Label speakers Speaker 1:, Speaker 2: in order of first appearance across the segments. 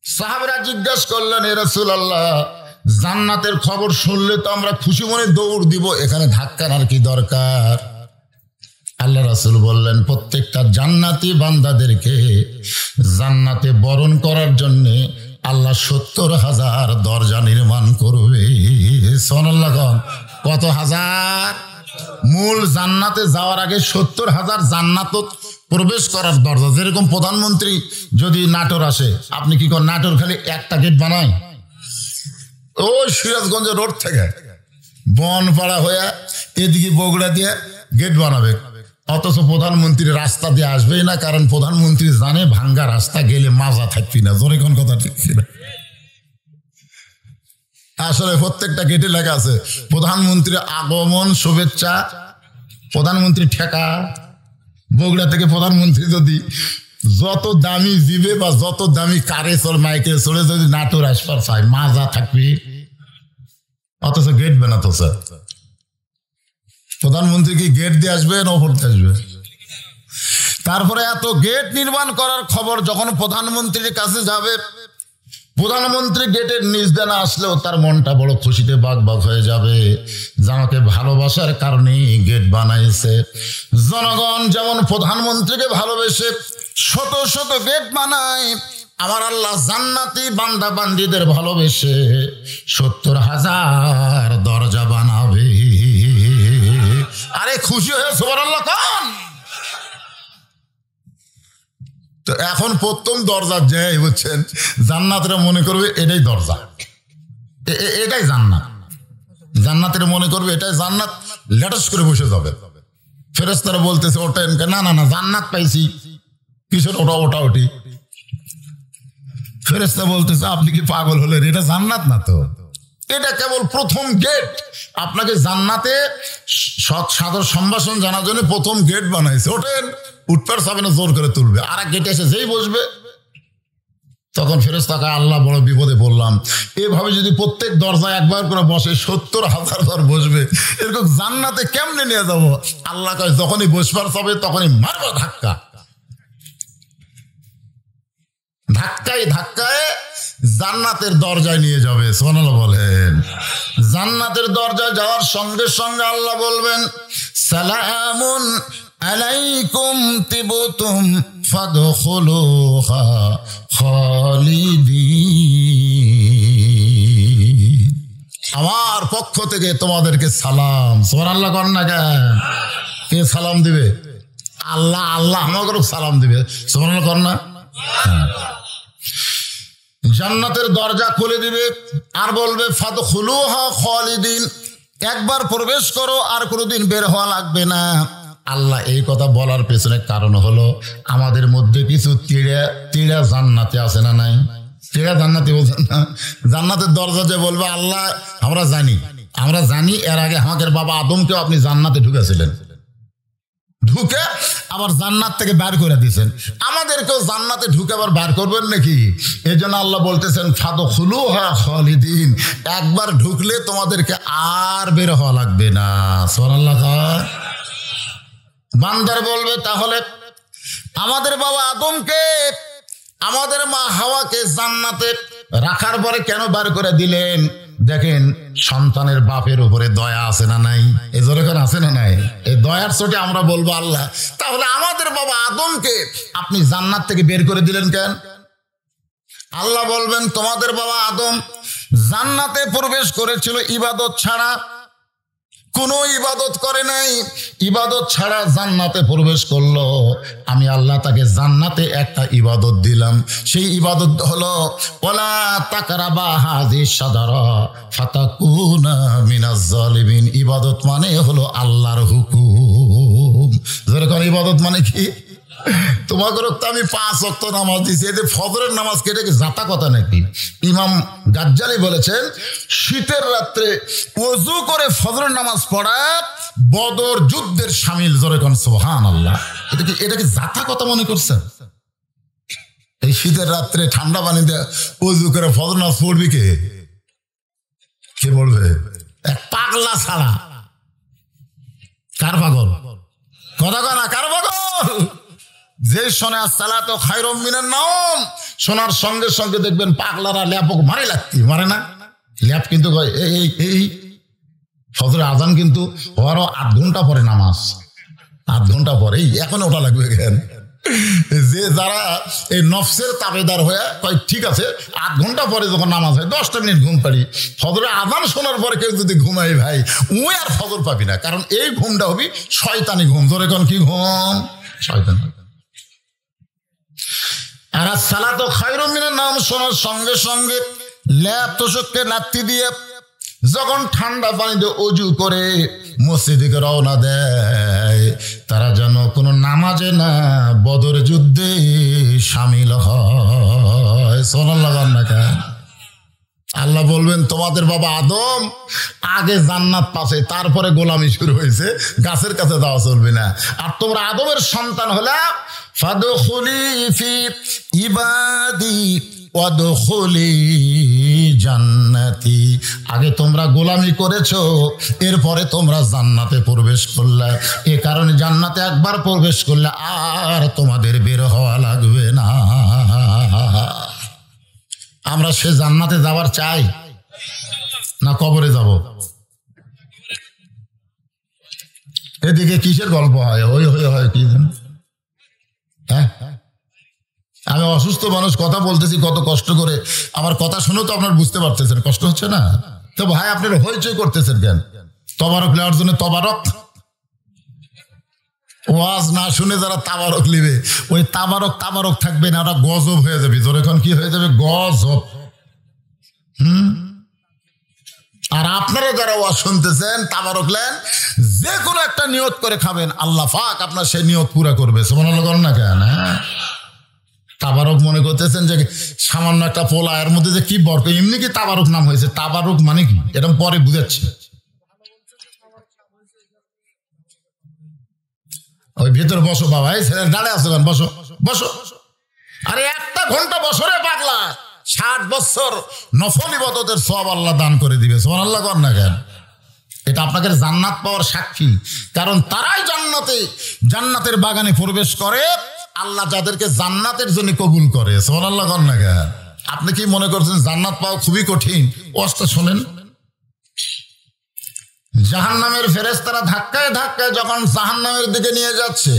Speaker 1: সাহাবীরা জিজ্ঞাসা করলেন, এ রাসূলুল্লাহ, জান্নাতের খবর শুনলে তো আমরা খুশি মনে দৌড় দিব, এখানে ধাক্কার আর কি দরকার? আল্লাহ রাসূল বললেন, প্রত্যেকটা জান্নাতি বান্দাদেরকে জান্নাতে বরণ করার জন্য আল্লাহ ৭০,০০০ দরজা নির্মাণ করবে। সুবহানাল্লাহ। কত হাজার? মূল জান্নাতে যাওয়ার আগে ৭০,০০০ জান্নাত প্রবেশ করার দরজা। যেরকম প্রধানমন্ত্রী যদি নাটোর আসে, আপনি কি করেন? নাটোর খালি একটা গেট বানায়, ওই সিরাজগঞ্জ রোড থেকে বনপাড়া হয়ে এদিকে বগুড়া দিয়ে গেট বানাবে। অথচ প্রধানমন্ত্রী রাস্তা দিয়ে আসবেই না, কারণ প্রধানমন্ত্রী জানে ভাঙ্গা রাস্তা গেলে মাজা থাকবি না। জোরে কোন কথা ঠিক ছিল? আসলে প্রত্যেকটা গেটে লেখা আছে প্রধানমন্ত্রীর আগমন শুভেচ্ছা, প্রধানমন্ত্রী ঠেকা। বগুড়া থেকে প্রধানমন্ত্রী যদি যত দামি জিবে বা যত দামি কারে চল মাইকে চলে যদি নাটোর আসবার চায়, মাজা থাকবি। অথচ গেট বানাতো স্যার। প্রধানমন্ত্রী কি গেট দিয়ে আসবে না ওপর দিয়ে আসবে? তারপরে এত গেট নির্মাণ করার খবর যখন প্রধানমন্ত্রীর কাছে যাবে, প্রধানমন্ত্রী গেটের নিচ দিয়ে না আসলেও তার মনটা বড় খুশিতে বাগ হয়ে যাবে, আমাকে ভালোবাসার কারণে গেট বানাইছে। জনগণ যেমন প্রধানমন্ত্রীকে ভালোবেসে শত শত গেট বানায়, আমার আল্লাহ জান্নাতি বান্দা বান্দিদের ভালোবেসে ৭০,০০০ দরজা বানাবে। আরে খুশি হয়ে সুবহানাল্লাহ কোন? তো এখন প্রথম দরজা যে বুঝছেন, জান্নাতের মনে করবে এটাই দরজা, এটাই জান্নাত। জান্নাতের মনে করবে এটাই জান্নাত, লেটাস করে বসে যাবে। ফেরেশতারা বলতেছে ওটা, না না না, জান্নাত পাইছি, কিসের ওটা ওটি। ফেরেশতা বলতেছে আপনি কি পাগল হলেন? এটা জান্নাত না তো, এটা কেবল প্রথম গেট। আপনাকে জান্নাতে সাদর সম্ভাষণ জানার জন্য প্রথম গেট বানাইছে। ওঠেন, উঠপার চাবে না, জোর করে তুলবে। আর এক গেটে এসে যেই বসবে, তখন ফেরেশতাকে আল্লাহ বড় বিপদে পড়লাম। এভাবে যদি প্রত্যেক দরজায় একবার করে বসে ৭০,০০০ বার বসবে, এরকম জান্নাতে কেমনে নিয়ে যাবো? আল্লাহ কয় যখনই বসবার চাবে তখনই মারবো ধাক্কা। ধাক্কায় ধাক্কায় জান্নাতের দরজায় নিয়ে যাবে। সুবহানাল্লাহ বলেন। জান্নাতের দরজায় যাওয়ার সঙ্গে সঙ্গে আল্লাহ বলবেন, সালামুন আলাইকুম তিবতুম ফাদখুলুহা খালিদিন। আমার পক্ষ থেকে তোমাদেরকে সালাম। সুবহানাল্লাহ কর না কেন? কে সালাম দিবে? আল্লাহ। আল্লাহ আমাকে সালাম দিবে। সুবহানাল্লাহ কর না? জান্নাতের দরজা খুলে দিবে আর বলবে ফাদখুলুহা খালিদিন, একবার প্রবেশ করো আর কোনোদিন বের হওয়া লাগবে না। আল্লাহ এই কথা বলার পেছনে কারণ হলো, আমাদের মধ্যে কিছু তিড়া জান্নাতে আছে না নাই? তিড়া জান্নাতে বলছেন না? জান্নাতের দরজা যে বলবে আল্লাহ আমরা জানি এর আগে আমাদের বাবা আদমকেও আপনি জান্নাতে ঢুকেছিলেন, ঢুকে আবার জান্নাত থেকে বের করে দিয়েছেন, আমাদেরকেও জান্নাতে ঢুকে আবার বের করবেন নাকি? এই জন্য আল্লাহ বলতেছেন ফাদখুলুহা খালিদিন, একবার ঢুকলে তোমাদেরকে আর বের হওয়া লাগবে না। সুবহানাল্লাহ। বান্দার বলবে তাহলে আমাদের বাবা আদমকে, আমাদের মা হাওয়াকে জান্নাতে রাখার পরে কেন বের করে দিলেন? দেখেন সন্তানের বাপের উপরে দয়া আছে না নাই? এই যেরকম আছে না নাই? এই দয়ার চোটে আমরা বলবো আল্লাহ তাহলে আমাদের বাবা আদমকে আপনি জান্নাত থেকে বের করে দিলেন কেন? আল্লাহ বলবেন তোমাদের বাবা আদম জান্নাতে প্রবেশ করেছিল ইবাদত ছাড়া, কোনো ইবাদত করে নাই, ইবাদত ছাড়া জান্নাতে প্রবেশ করলো। আমি আল্লাহ তাকে জান্নাতে একটা ইবাদত দিলাম, সেই ইবাদত হলো ওয়ালা তাকরাবা হাযিহিশ শাজারা ফাতাকুনা মিনাজ জালিমিন। ইবাদত মানে হলো আল্লাহর হুকুম। যেরকম ইবাদত মানে কি? তোমাকে রক্ত আমি 5 ওয়াক্ত নামাজ দিছি, এতে ফজরের নামাজ কেটে কি জাতা কথা নাকি? ইমাম গাজ্জালি বলেছেন শীতের রাত্রে ওযু করে ফজরের নামাজ পড়া বদর যুদ্ধের শামিল। জোরে কোন সুবহানাল্লাহ। এটা কি জাতা কথা মনে করছেন? এই শীতের রাত্রে ঠান্ডা পানি দিয়ে ওযু করে ফজর নামাজ পড়বি কে বলবে? এক পাগলা ছাড়া। কার পাগল? কথা কয় না, কার পাগল? যে শোনে আসসালাতু খায়রুম মিনান নাওম, শোনার সঙ্গে সঙ্গে দেখবেন পাগলারা ল্যাপক মারে লাগতি, মারে না? ল্যাপ কিন্তু এই ফজরের আজান কিন্তু হওয়ারও 8 ঘন্টা পরে নামাজ, 8 ঘন্টা পরে। এখন ওটা লাগবে কেন? যে যারা এই নফসের তাবেদার হয়ে কয় ঠিক আছে 8 ঘন্টা পরে যখন নামাজ হয় 10টা মিনিট ঘুম পারি, ফজরের আজান শোনার পরে কেউ যদি ঘুমাই ভাই ওই আর ফজর পাবি না, কারণ এই ঘুমটা হবি শয়তানি ঘুম। ধরে কোন কি ঘুম? শয়তানি। আর আসসালাতু খায়রুম মিনান নাওম শোনার সঙ্গে সঙ্গে ল্যাপ তোষককে লাত্তি দিয়ে যখন ঠান্ডা পানিতে অজু করে মসজিদে রওনা দেয়, তারা যেন কোনো নামাজে না বদর যুদ্ধে শামিল হয়। সুবহানাল্লাহ। না কেন? আল্লাহ বলবেন তোমাদের বাবা আদম আগে জান্নাত পাশে, তারপরে গোলামি শুরু হয়েছে, গাছের কাছে যাওয়া চলবে না। আর তোমরা আদমের সন্তান হলে ফাদখুলি ফি ইবাদি ওয়াদখুলি জান্নাতি, আগে তোমরা গোলামি করেছো, এরপরে তোমরা জান্নাতে প্রবেশ করলে। এ কারণে জান্নাতে একবার প্রবেশ করলে আর তোমাদের বের হওয়া লাগবে না। আমরা সে জান্নাতে যাবার চাই না কবরে যাব? এদিকে কিসের গল্প হয়? ওই হয় কি? হ্যাঁ, আমি অসুস্থ মানুষ, কথা বলতেছি কত কষ্ট করে, আমার কথা শুনেও তো আপনার বুঝতে পারতেছেন কষ্ট হচ্ছে না? তো ভাই আপনারা হইচই করতেছেন কেন? তবারক নেওয়ার জন্য তবারক, ওয়াজ না শুনে যারা তাবারক নিবে ওই তাবারক থাকবে না, ওরা গজব হয়ে যাবে। তোর এখন কি হয়ে যাবে? গজব। আর আপনারা যারা ওয়াজ শুনতেছেন তাবারক নেন, যে কোনো একটা নিয়ত করে খাবেন, আল্লাহ পাক আপনার সেই নিয়ত পুরা করবে। সুবহানাল্লাহ করেন না কেন? তাবারক মনে করতেছেন যে সামান্য একটা পোলা, এর মধ্যে যে কি বরকত, এমনি কি তাবারক নাম হয়েছে? তাবারক মানে কি এরকম পরে বুঝাচ্ছি। ওই ভিতরে বসো বাবা, এই ছেলে দাঁড়িয়ে আসো কেন? বসো বসো। আরে 1 ঘন্টা বছরে পাগলা 60 বছর নফল ইবাদতের সওয়াব আল্লাহ দান করে দিবে। সুবহানাল্লাহ কর না কেন? এটা আপনাকে জান্নাত পাওয়ার সাক্ষী, কারণ তারাই জান্নাতের বাগানে প্রবেশ করে আল্লাহ যাদেরকে জান্নাতের জন্য কবুল করে। সুবহানাল্লাহ কর না কেন? আপনি কি মনে করছেন জান্নাত পাওয়া খুবই কঠিন? ওয়াজটা শোনেন। জাহান্নামের ফেরেশতারা ধাক্কায় ধাক্কায় যখন জাহান্নামের দিকে নিয়ে যাচ্ছে,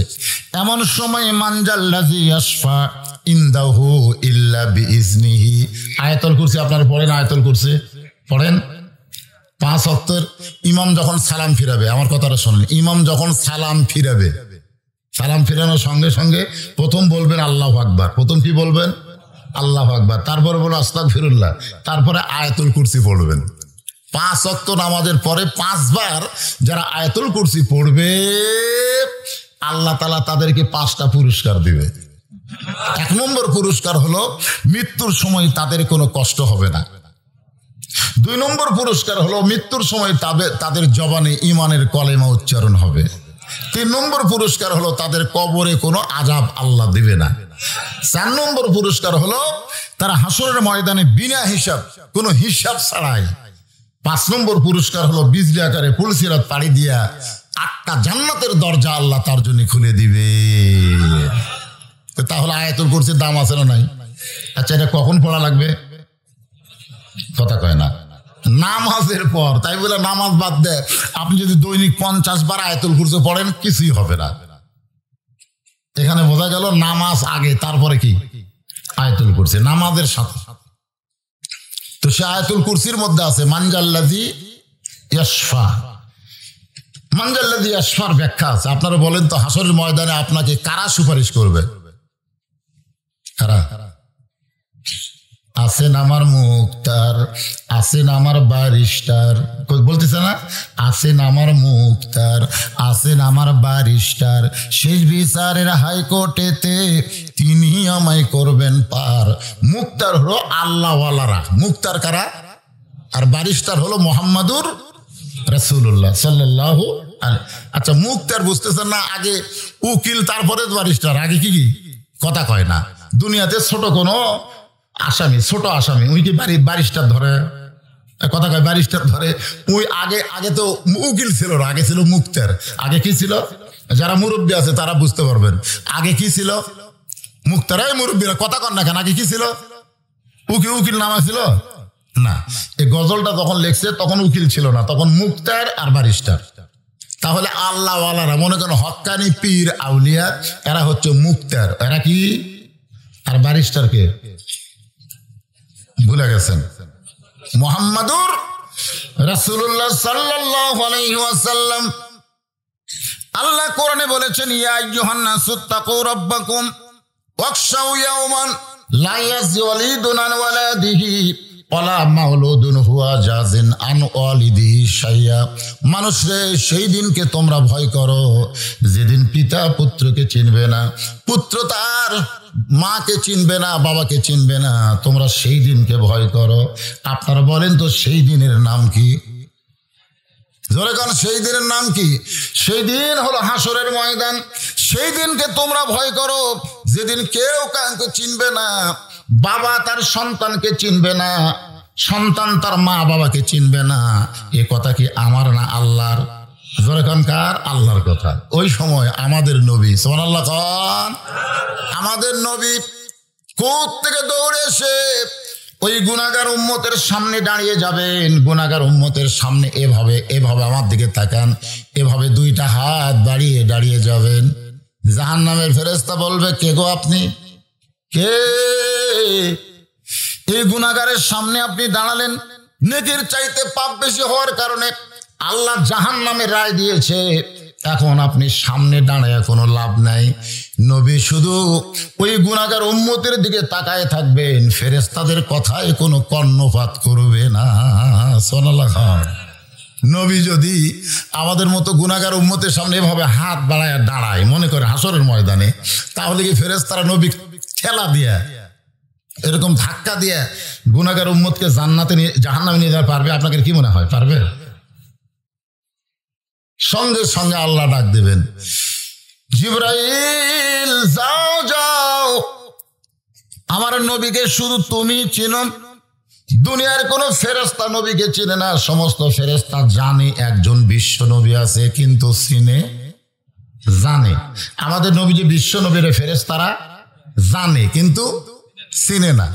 Speaker 1: এমন সময় মানজাল্লাযী ইয়াশফা ইনদাহু ইল্লা বিইজনিহি। আয়াতুল কুরসি আপনারা পড়েন, আয়াতুল কুরসি পড়েন। 5 ওয়াক্তের ইমাম যখন সালাম ফিরাবে, আমার কথাটা শুনুন, ইমাম যখন সালাম ফিরাবে, সালাম ফিরানোর সঙ্গে সঙ্গে প্রথম বলবেন আল্লাহু আকবার। প্রথম কি বলবেন? আল্লাহু আকবার। তারপরে বলবেন আস্তাগফিরুল্লাহ। তারপরে আয়াতুল কুরসি পড়বেন। 5 ওয়াক্ত নামাজের পরে 5 বার যারা আয়াতুল কুরসি পড়বে আল্লাহ তাআলা তাদেরকে 5টা পুরস্কার দিবে। 1 নম্বর পুরস্কার হলো মৃত্যুর সময় তাদের কোনো কষ্ট হবে না। 2 নম্বর পুরস্কার হলো মৃত্যুর সময় তাদের জবানে ঈমানের কলেমা উচ্চারণ হবে। 3 নম্বর পুরস্কার হলো তাদের কবরে কোনো আযাব আল্লাহ দিবে না। 4 নম্বর পুরস্কার হলো তারা হাসরের ময়দানে বিনা হিসাব, কোনো হিসাব ছাড়াই। 5 নম্বর পুরস্কার হলো বিজলি আকারে পুলসিরাত পাড়ি দিয়া 8টা জান্নাতের দরজা আল্লাহ তার জন্য খুলে দিবে। তাহলে আয়াতুল কুরসির দাম আছে না নাই? আচ্ছা, এটা কখন পড়া লাগবে? কথা কয় না। নামাজের পর। তাই বলে নামাজ বাদ দেয় আপনি যদি দৈনিক 50 বার আয়াতুল কুরসি পড়েন কিছুই হবে না। এখানে বোঝা গেল নামাজ আগে, তারপরে কি আয়াতুল কুরসি, নামাজের সাথে। তো সে আয়াতুল কুরসির মধ্যে আছে মানজাল্লাযী ইয়াশফা। মানজাল্লাযী ইয়াশফার ব্যাখ্যা আছে। আপনারা বলেন তো হাসরের ময়দানে আপনাকে কারা সুপারিশ করবে? কারা? আছেন আমার মুক্তার, আছেন আমার ব্যারিস্টার। বলতেছে না? আছেন আমার মুক্তার, আছেন আমার ব্যারিস্টার, শেষ বিচারের হাইকোর্টেতে তিনি আমায় করবেন পার। মুক্তার হলো আল্লাহওয়ালারা। মুক্তার কারা? আর ব্যারিস্টার হলো মুহাম্মাদুর রাসূলুল্লাহ সাল্লাল্লাহু আলাইহি। আচ্ছা, মুক্তার বুঝতেছেন না? আগে উকিল, তারপরে ব্যারিস্টার। আগে কি কথা কয় না? দুনিয়াতে ছোট কোনো আসামি, ছোট আসামি, ওই কি ব্যারিস্টার ধরে? কথা কয় ব্যারিস্টার ধরে। ওই আগে তো উকিল ছিল না, আগে ছিল মুক্তার। আগে কি ছিল? যারা মুরব্বী আছে তারা বুঝতে পারবেন। আগে কি ছিল? মুক্তার। এই মুরব্বীরা কথা কন না কেন? আগে কি ছিল? উকিল নামা ছিল না। এই গজলটা যখন লেখছে তখন উকিল ছিল না, তখন মুক্তার আর ব্যারিস্টার। তাহলে আল্লাহ ওয়ালারা মনে করেন হক্কানি পীর আউলিয়া, এরা হচ্ছে মুক্তার। এরা কি? আর ব্যারিস্টারকে ভুলে গেছেন। মুহাম্মাদুর রাসূলুল্লাহ সাল্লাল্লাহু আলাইহি ওয়াসাল্লাম, আল্লাহ কোরআনে বলেছেন, ইয়া আইয়ুহান নাসু তাকু রাব্বাকুম ওয়াখশাউ ইয়াওমান লা ইয়াজজি ওয়ালিদুন আন ওয়ালাদিহি ওয়ালা মাউলুদুন হুয়া জাযিন আন ওয়ালিদিহি শাইয়া। মানুষরে সেই দিনকে তোমরা ভয় করো যেদিন পিতা পুত্রকে চিনবে না, পুত্র তার মাকে চিনবে না, বাবাকে চিনবে না। তোমরা সেই দিনকে ভয় করো। আপনারা বলেন তো সেই দিনের নাম কি? জোরে কারণ সেই দিনের নাম কি? সেই দিন হলো হাসরের ময়দান। সেই দিনকে তোমরা ভয় করো যেদিন কেউ কাউকে চিনবে না, বাবা তার সন্তানকে চিনবে না, সন্তান তার মা বাবাকে চিনবে না। এ কথা কি আমার না আল্লাহর? জোরে কান কার? আল্লাহর কথা। ওই সময় আমাদের নবী সুবহানাল্লাহ খান, আমাদের নবী কোথ থেকে দৌড়ে এসে ওই গুনাহগার উম্মতের সামনে দাঁড়িয়ে যাবেন। গুনাহগার উম্মতের সামনে এভাবে আমার দিকে তাকান, এভাবে দুইটা হাত বাড়িয়ে দাঁড়িয়ে যাবেন। জাহান্নামের ফেরেশতা বলবে, কে গো আপনি? কে? এই গুনাহগারের সামনে আপনি দাঁড়ালেন। নেকির চাইতে পাপ বেশি হওয়ার কারণে আল্লাহ জাহান্নামের রায় দিয়েছে। এখন আপনি সামনে দাঁড়ায় কোনো লাভ নাই। নবী শুধু ওই গুনাহগার উম্মতের দিকে তাকায় থাকবেন, ফেরেশতাদের কথায় কোনো কর্ণপাত করবে না। সুবহানাল্লাহ। নবী যদি আমাদের মতো গুনাহগার উম্মতের সামনে এভাবে হাত বাড়ায় দাঁড়ায়, মনে করে হাসরের ময়দানে, তাহলে কি ফেরেশতারা নবী ঠেলা দিয়ে এরকম ধাক্কা দিয়ে গুনাহগার উম্মতকে জান্নাতে নিয়ে জাহান্নামে নিয়ে যেতে পারবে? আপনাদের কি মনে হয় পারবে? সঙ্গে সঙ্গে আল্লাহ ডাক দেবেন, জিবরাইল যাও যাও, আমার নবীকে শুধু তুমি চিনো। দুনিয়ার কোন ফেরেশতা নবীকে চিনে না। সমস্ত ফেরেশতা জানে একজন বিশ্ব নবী আছে, কিন্তু চিনে জানে। আমাদের নবী যে বিশ্ব নবীর ফেরেশতারা জানে কিন্তু চিনে না।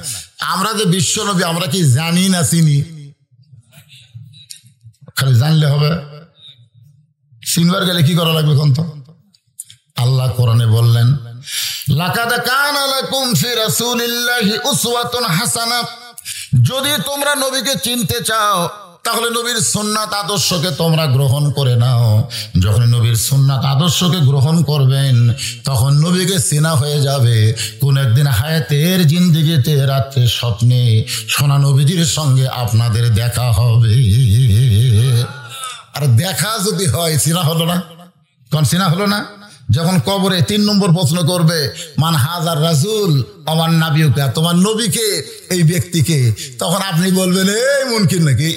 Speaker 1: আমরা যে বিশ্ব নবী, আমরা কি জানি না চিনি? খালি জানলে হবে? চিনবার গেলে কি করা লাগবে কোন? তো আল্লাহ কোরআনে বললেন, লাকাদ কানা লাকুম ফি রাসূলিল্লাহি উসওয়াতুন হাসানাহ। যদি তোমরা নবীকে চিনতে চাও তাহলে নবীর সুন্নাত আদর্শকে তোমরা গ্রহণ করে নাও। যখন নবীর সুন্নাত আদর্শকে গ্রহণ করবেন তখন নবীকে চেনা হয়ে যাবে। কোন একদিন হায়াতের জিন্দেগিতে রাত্রে স্বপ্নে সোনা নবীজির সঙ্গে আপনাদের দেখা হবে। আর দেখা যদি হয়, চেনা হলো না? কোন চেনা হলো না? যখন কবরে 3 নম্বর প্রশ্ন করবে, মান হাজার রাসূল আমার নাবিউকা, তোমার নবীকে, এই ব্যক্তিকে, তখন আপনি বলবেন, এই মুনকির নাকি?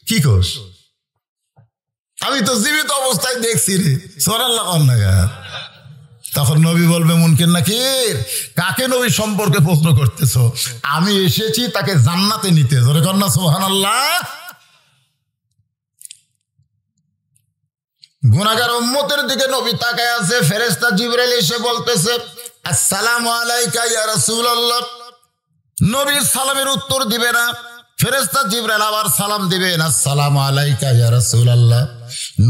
Speaker 1: কি কোস? আমি তো জীবিত অবস্থায় দেখছি রে। সুবহানাল্লাহ। তখন নবী বলবে, মুনকির নাকি? কাকে নবী সম্পর্কে প্রশ্ন করতেছ? আমি এসেছি তাকে জান্নাতে নিতে। জোরে কর না সুবহানাল্লাহ। গুনাহগার উম্মতের দিকে নবী তাকায় আছে। ফেরেশতা জিবরাইল এসে বলতেছে, আসসালামু আলাইকা ইয়া রাসূলুল্লাহ। নবী সালামের উত্তর দিবে না। ফেরেশতা জিবরাইল আবার সালাম দিবেন, আসসালামু আলাইকা ইয়া রাসূলুল্লাহ।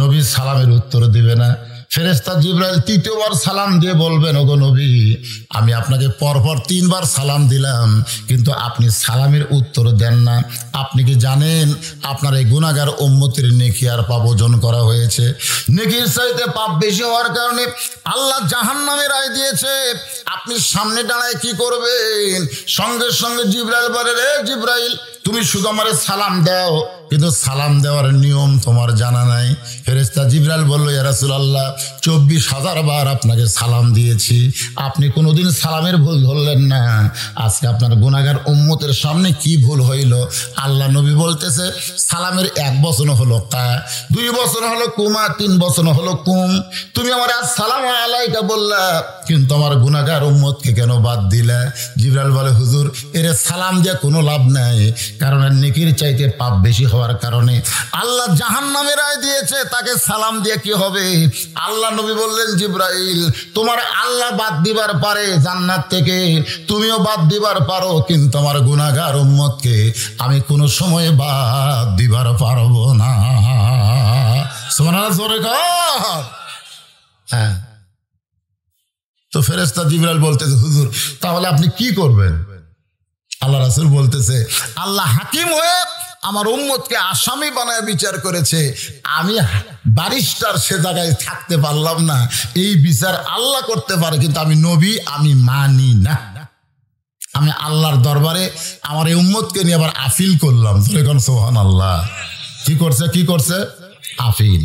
Speaker 1: নবী সালামের উত্তর দিবে না। ফেরেশতা জিবরাইল 3য়বার সালাম দিয়ে বলবেন, ওগো নবী, আমি আপনাকে পরপর 3 বার সালাম দিলাম, কিন্তু আপনি সালামের উত্তর দেন না। আপনি কি জানেন আপনার এই গুনাহগার উম্মতের নেকি আর পাপ ওজন করা হয়েছে? নেকির চাইতে পাপ বেশি হওয়ার কারণে আল্লাহ জাহান্নামের রায় দিয়েছে। আপনি সামনে দাঁড়ায় কি করবেন? সঙ্গে সঙ্গে জিবরাইল বলে, রে জিবরাইল, তুমি শুধু আমারে সালাম দাও, কিন্তু সালাম দেওয়ার নিয়ম তোমার জানা নাই। ফেরেশতা জিবরাইল বলল, ইয়া রাসূলুল্লাহ, 24,000 বার আপনাকে সালাম দিয়েছি, আপনি কোনোদিন সালামের ভুল ধরলেন না। আজকে আপনার গুনাহগার উম্মতের সামনে কি ভুল হইল? আল্লাহ নবী বলতেছে, সালামের 1 বচন হলো কা, 2 বচন হলো কুমা, 3 বচন হলো কুম। তুমি আমার আসসালামু আলাইকা বললা, কিন্তু আমার গুনাহগার উম্মতকে কেন বাদ দিলা? জিবরাইল বলে, হুজুর, এর সালাম দিয়ে কোনো লাভ নাই, কারণ নেকির চাইতে পাপ বেশি হওয়ার কারণে আল্লাহ জাহান্নামের রায় দিয়েছে। তাকে সালাম দিয়ে কি হবে? আল্লাহ নবী বললেন, জিবরাইল, তোমার আল্লাহ বাদ দিবার পারে জান্নাত থেকে, তুমিও বাদ দিবার পারো, কিন্তু আমার গুনাহগার উম্মতকে আমি কোনো সময় বাদ দিবার পারবো না। সুবহানাল্লাহ, জোরে কর। হ্যাঁ, তো ফেরেশতা জিবরাইল বলতেছে, হুজুর তাহলে আপনি কি করবেন? আল্লাহ রাসূল বলতেছে, আল্লাহ হাকিম হয়ে আমার উম্মতকে আসামি বানায় বিচার করেছে, আমি ব্যারিস্টার সে জায়গায় থাকতে পারলাম না। এই বিচার আল্লাহ করতে পারে, কিন্তু আমি নবী, আমি মানি না। আমি আল্লাহর দরবারে আমার এই উম্মতকে নিয়ে আবার আপিল করলাম। সুবহানাল্লাহ। কি করছে? আপিল।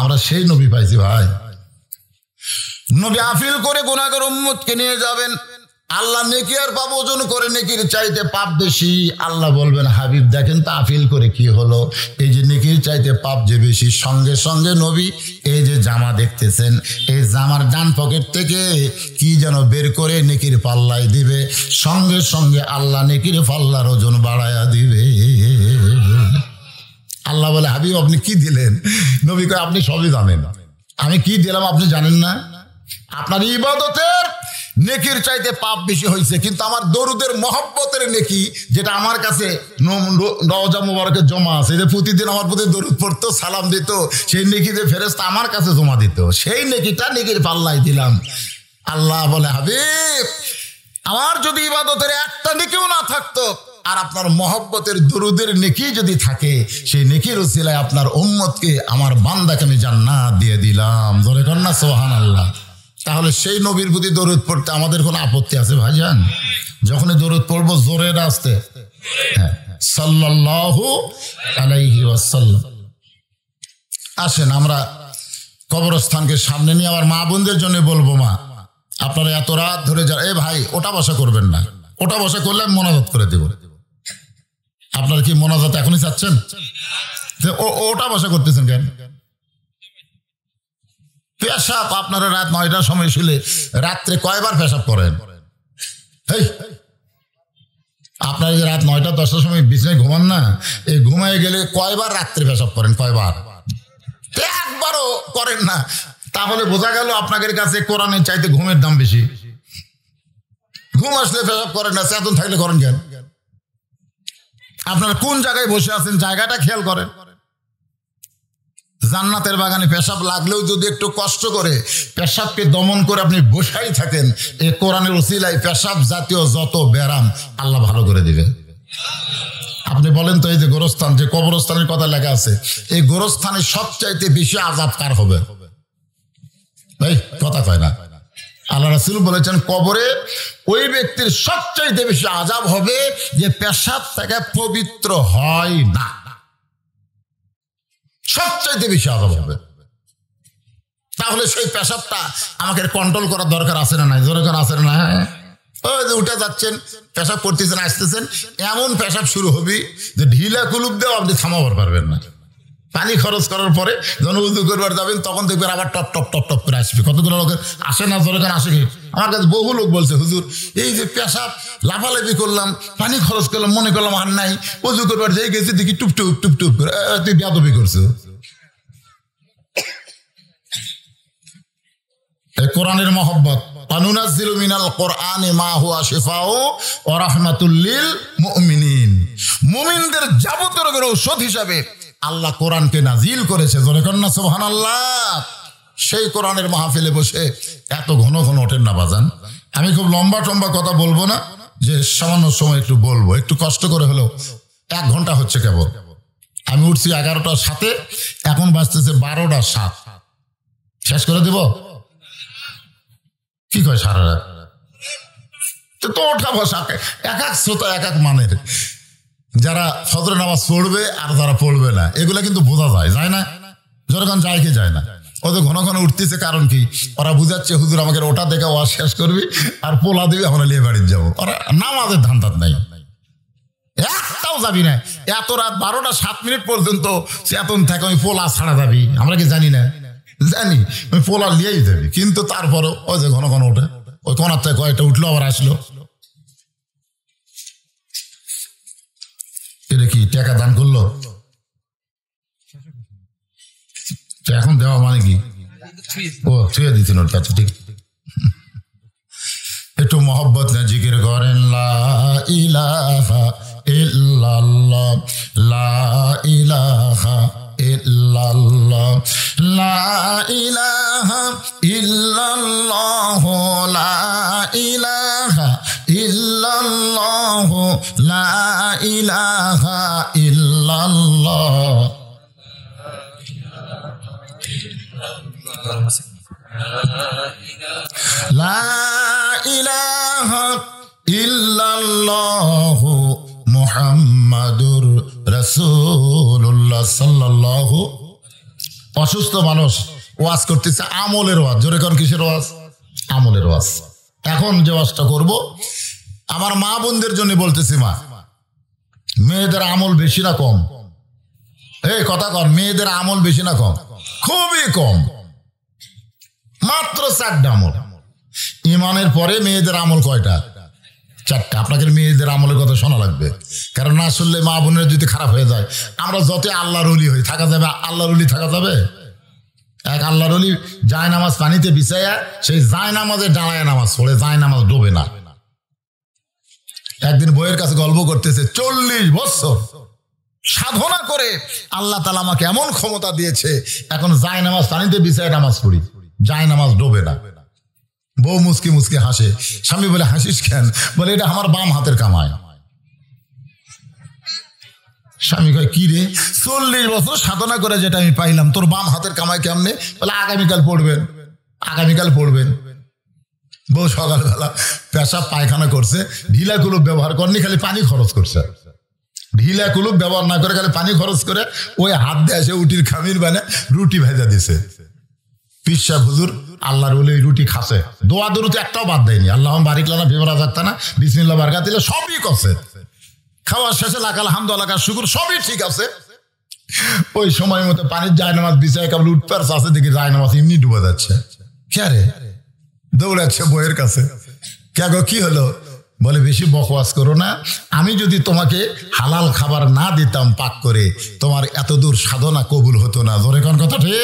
Speaker 1: আমরা সেই নবী পাইছি ভাই। নবী আপিল করে গুনাহগার উম্মতকে নিয়ে যাবেন। আল্লাহ নেকি আর পাপ ওজন করে, নেকির চাইতে পাপ বেশি। আল্লাহ বলবেন, হাবিব দেখেন তো আপিল করে কি হলো? এই যে নেকির চাইতে পাপ যে বেশি, সঙ্গে সঙ্গে নবী এই যে জামা দেখতেছেন, এই জামার ডান পকেট থেকে কি যেন বের করে নেকির পাল্লায় দিবে, সঙ্গে সঙ্গে আল্লাহ নেকির পাল্লার ওজন বাড়ায়া দিবে। আল্লাহ বলে, হাবিব আপনি কি দিলেন? নবী কয়, আপনি সবই জানেন, আমি কি দিলাম আপনি জানেন না? আপনার ইবাদতের নেকির চাইতে পাপ বেশি হয়েছে, কিন্তু আমার দরুদের মহব্বতের নেকি, যেটা আমার কাছে রওজা মুবারকে জমা আছে, যে প্রতিদিন আমার প্রতি দরুদ পড়তো, সালাম দিত, সেই নেকি যে ফেরেশতা আমার কাছে জমা দিত, সেই নেকিটা নেকির পাল্লায় দিলাম। আল্লাহ বলে, হাবিব আমার যদি ইবাদতের একটা নেকিও না থাকতো, আর আপনার মহব্বতের দরুদের নেকি যদি থাকে, সেই নেকির উসিলায় আপনার উম্মতকে, আমার বান্দাকে আমি জান্নাত দিয়ে দিলাম। জোরে কর না সুবহানাল্লাহ। তাহলে সেই নবীর প্রতি দরুদ পড়তে আমাদের কোনো আপত্তি আছে ভাইজান? যখনই দরুদ পড়বো জোরে আসতে, হ্যাঁ, সাল্লাল্লাহু আলাইহি ওয়াসাল্লাম। আসেন আমরা কবরস্থানকে সামনে নিয়ে আবার মা বোনদের জন্য বলবো, মা আপনারা এত রাত ধরে এ ভাই ওটা বসা করবেন না, ওটা বসা করলে আমি মোনাজাত করে দেব। আপনারা কি মোনাজাত এখনই চাচ্ছেন? ওটা বসা করতেছেন কেন? পেশাব আপনারা রাত 9টার সময় শুলে রাত্রে কয়বার পেশাব করেন? আপনারা যে রাত 9টা 10টার সময় বিছানায় ঘুমান না, এই ঘুমায় গেলে কয়বার রাত্রে পেশাব করেন? কয়বার? একবারও করেন না। তাহলে বোঝা গেল আপনাদের কাছে কোরআনের চাইতে ঘুমের দাম বেশি। ঘুম আসলে পেশাব করেন না, চেতন থাকলে করেন কেন? আপনারা কোন জায়গায় বসে আছেন জায়গাটা খেয়াল করেন। জান্নাতের বাগানে পেশাব লাগলেও যদি একটু কষ্ট করে পেশাবকে দমন করে আপনি বসাই থাকেন, এই কোরআনের উসিলায় পেশাব জাতীয় যত ব্যারাম আল্লাহ ভালো করে দিবে। আপনি বলেন তো, এই যে গোরস্থান, যে কবরস্থানের কথা লেখা আছে, এই গোরস্থানে সবচাইতে বেশি আযাব কার হবে? ভাই কথা কয় না। আল্লাহ রাসূল বলেছেন, কবরে ওই ব্যক্তির সবচাইতে বেশি আযাব হবে যে পেশাব থেকে পবিত্র হয় না, সবচাইতে বেশি আযাব হবে। তাহলে সেই পেশাবটা আমাকে কন্ট্রোল করার দরকার আছে না নাই? দরকার আছে না? ওই যে উঠে যাচ্ছেন, পেশাব করতেছেন, আসতেছেন, এমন পেশাব শুরু হবে যে ঢিলা কুলুপ দেওয়া আপনি থামাবার পারবেন না। পানি খরচ করার পরে যখন উযু করবার যাবেন, তখন দেখবেন আবার টপ টপ টপ টপ করে আসবে। কতগুলো লোকের আসে না? দরকার আসে কি? আমার কাছে বহু লোক বলছে, হুজুর এই যে পেশাব লাফালাফি করলাম, পানি খরচ করলাম, মনে করলাম আর নাই, উযু করবার যাই গেছি দেখি টুপ টুপ টুপ টুপ করে। তুই বেয়াদবি করছো। কোরআনের মহব্বত, আনুনাজ্জিলু মিনাল কোরআনি মা হুয়া শিফাউ ওয়া রাহমাতুল লিল মুমিনিন। মুমিনদের যাবতীয় রোগের ঔষধ হিসাবে আল্লাহ কোরআনকে নাজিল করেছে। জোরে কর না সুবহানাল্লাহ। সেই কোরআনের মাহফিলে বসে এত ঘন ঘন ওঠেন না বাজান। আমি খুব লম্বা টম্বা কথা বলবো না, যে সামান্য সময় একটু বলবো, একটু কষ্ট করে হলেও। 1 ঘন্টা হচ্ছে কেবল। আমি উঠছি 11টার 7, এখন বাজতেছে 12টার 7। শেষ করে দেব? কি কয় সারা রাত? তো ওঠা বসা এক এক শ্রোতা এক এক মানের। যারা ফজরের নামাজ পড়বে আর যারা পড়বে না, এগুলা কিন্তু বোঝা যায় না? যখন যায় কি যায় না? ওদের ঘন ঘন উঠতেছে, কারণ কি? ওরা বুঝাচ্ছে, হুজুর আমাকে ওটা দেখে ওয়াজ শেষ করবি আর পোলা দিবি, আমরা লিয়ে বাড়ির যাবো। ওরা নামাজের ধান্দাত নাই, একটাও যাবি না। এত রাত 12টা 7 পর্যন্ত চেতন থাকে, ওই পোলা ছাড়া যাবি? আমরা কি জানি না? জানি, ওই পোলা লিয়েই যাবি। কিন্তু তারপরও ওই যে ঘন ঘন ওঠে, ওই কোনার থেকে কয়েকটা উঠলো আবার আসলো। টাকা দান করলো? এখন দেওয়া মানে কি? ও ছুঁয়ে দিতেন ওর কাছে, ঠিক। একটু মহব্বত না জিকির করেন, লা ইলাহা ইল্লাল্লাহ, লা ইলাহা ইল্লাল্লাহ, লা ইলাহা ইল্লাল্লাহ, লা ইলাহা ইল্লাল্লাহ, লা ইলাহা ইল্লাল্লাহ। লা ইলাহা ইল্লাল্লাহ মুহাম্মাদুর রাসূলুল্লাহ সাল্লাল্লাহু। অসুস্থ মানুষ ওয়াজ করতেছে, আমলের ওয়াজ। জোরে কোন কিসের ওয়াজ? আমলের ওয়াজ। এখন যে ওয়াজটা করব আমার মা বোনদের জন্য বলতেছি, মা, মেয়েদের আমল বেশি না কম? এই কথা কর, মেয়েদের আমল বেশি না কম? খুবই কম, মাত্র 4টা আমল। ইমানের পরে মেয়েদের আমল কয়টা? 4টা। আপনাকে মেয়েদের আমলের কথা শোনা লাগবে, কারণ না শুনলে মা বোনের যদি খারাপ হয়ে যায়। আমরা যত আল্লাহর ওলি হই, থাকা যাবে? আল্লাহর ওলি থাকা যাবে? এক আল্লাহর ওলি জায় নামাজ পানিতে বিছাইয়া সেই জায় নামাজে দাঁড়ায় নামাজ পড়ে, জায় নামাজ ডোবে না। একদিন বইয়ের কাছে গল্প করতেছে, 40 বছর সাধনা করে আল্লাহ তাআলা আমাকে এমন ক্ষমতা দিয়েছে, এখন জায় নামাজ পানিতে বিছাইয়া নামাজ পড়ি, জায় নামাজ ডোবে না। বউ মুসকি মুসকি হাসে। স্বামী বলে, হাসিস কেন? বলে, এটা আমার বাম হাতের কামাই। স্বামী কয়, কি রে? 40 বছর সাধনা করে যেটা আমি পাইলাম, তোর বাম হাতের কামাই কেমনে? বলে, আগামীকাল পড়বেন, আগামীকাল পড়বেন। বউ সকালবেলা পেশাব পায়খানা করছে, ঢিলা কুলুপ ব্যবহার করেনি, খালি পানি খরচ করছে। ঢিলা কুলুপ ব্যবহার না করে খালি পানি খরচ করে ওই হাত দিয়ে এসে উটির খামির বানে রুটি ভেজা দিছে। পিসা হুজুর আল্লাহর বলে ওই রুটি খাসে, দোয়া দরুতে একটাও বাদ দেয়নি। আল্লাহ বারিক লানা ফিবরা যাক্তানা বিসমিল্লাহ বারকাত দিলে সবই করছে। খাওয়ার শেষে লাখ আলহামদুলিল্লাহ কার শুকুর, সবই ঠিক আছে। ওই সময় মতো পানির জায়নামাজ বিছায় কেবল উঠপারছে আছে, দেখি জায়নামাজ এমনি ডুবে যাচ্ছে। কে রে? দৌড়াচ্ছে বইয়ের কাছে। কে গো, কি হলো? বলে, বেশি বকওয়াজ করো না, আমি যদি তোমাকে হালাল খাবার না দিতাম পাক করে, তোমার এত দূর সাধনা কবুল হতো না। জোরে কোন কথা ঠিক?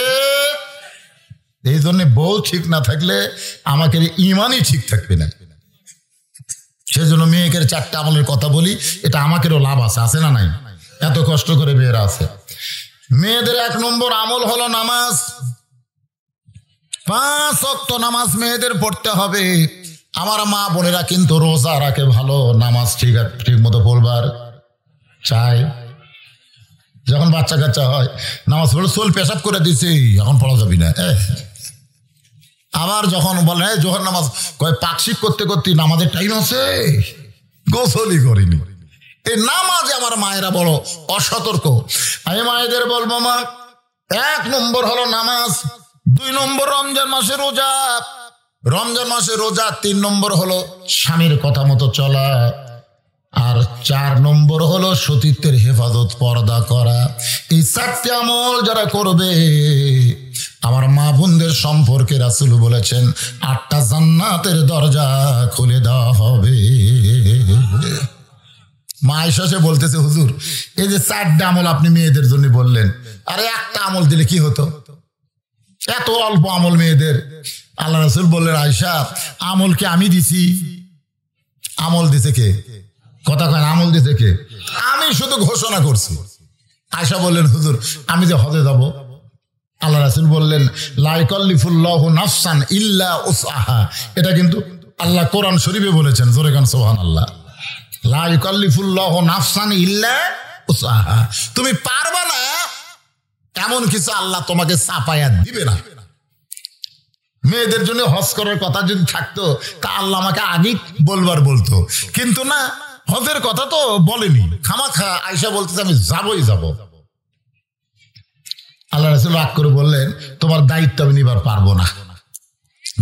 Speaker 1: এই জন্য বউ ঠিক না থাকলে আমাকে ইমানই ঠিক থাকবে না। সেজন্য মেয়েকে 4টা আমলের কথা বলি, এটা আমাকেরও লাভ আছে, আছে না নাই? এত কষ্ট করে মেয়েরা আছে। মেয়েদের 1 নম্বর আমল হলো নামাজ। 5 ওয়াক্ত নামাজ মেয়েদের পড়তে হবে। আমার মা বোনেরা কিন্তু রোজা রাখে ভালো, নামাজ ঠিক মতো পড়বার চায়। যখন বাচ্চা কাচ্চা হয় নামাজ পড়ে সোল পেশাব করে দিছে, এখন পড়া যাবি না। আবার যখন বলে জোহর নামাজ, কয় পাকশিপ করতে করতে নামাজের টাইম আছে, গোসলই করিনি। এই নামাজে আমার মায়েরা বড় অসতর্ক। আমি মায়েদের বলবো, মা, 1 নম্বর হলো নামাজ, 2 নম্বর রমজান মাসে রোজা, রমজান মাসে রোজা, 3 নম্বর হলো স্বামীর কথা মতো চলা, আর 4 নম্বর হলো সতীত্বের হেফাজত, পর্দা করা। এই 4টি আমল যারা করবে, আমার মা বোনদের সম্পর্কে রাসূল বলেছেন 8টা জান্নাতের দরজা খুলে দেওয়া হবে। মা আয়েশা সে বলতেছে, হুজুর এই যে 4টা আমল আপনি মেয়েদের জন্য বললেন, আরে একটা আমল দিলে কি হতো? এত অল্প আমল মেয়েদের। আল্লাহ রাসূল বললেন, আয়েশা, আমল কি আমি দিছি? আমল দিছে কে? কথা কয়, আমল দিছে কে? আমি শুধু ঘোষণা করছি। আয়েশা বললেন, হুজুর আমি যে হজে যাব। আল্লাহ রাসূল বললেন, লা ইয়াকাল্লিফুল্লাহু নাফসান ইল্লা উসআহা। এটা কিন্তু আল্লাহ কোরআন শরীফে বলেছেন। জোরে গান সুবহানাল্লাহ। লা ইয়াকাল্লিফুল্লাহু নাফসান ইল্লা উসআহা। তুমি পারবা না এমন কিছু আল্লাহ তোমাকে চাপায়া দিবে না। মেয়েদের জন্য হজ করার কথা যদি থাকতো তা আল্লাহ আমাকে আগেই বলবার বলতো, কিন্তু না, হজের কথা তো বলেনি। খামাখা আয়েশা বলতেছে আমি যাবই যাব। আল্লাহ রাসূল রাগ করে বললেন, তোমার দায়িত্ব আমি নিবার পারবো না।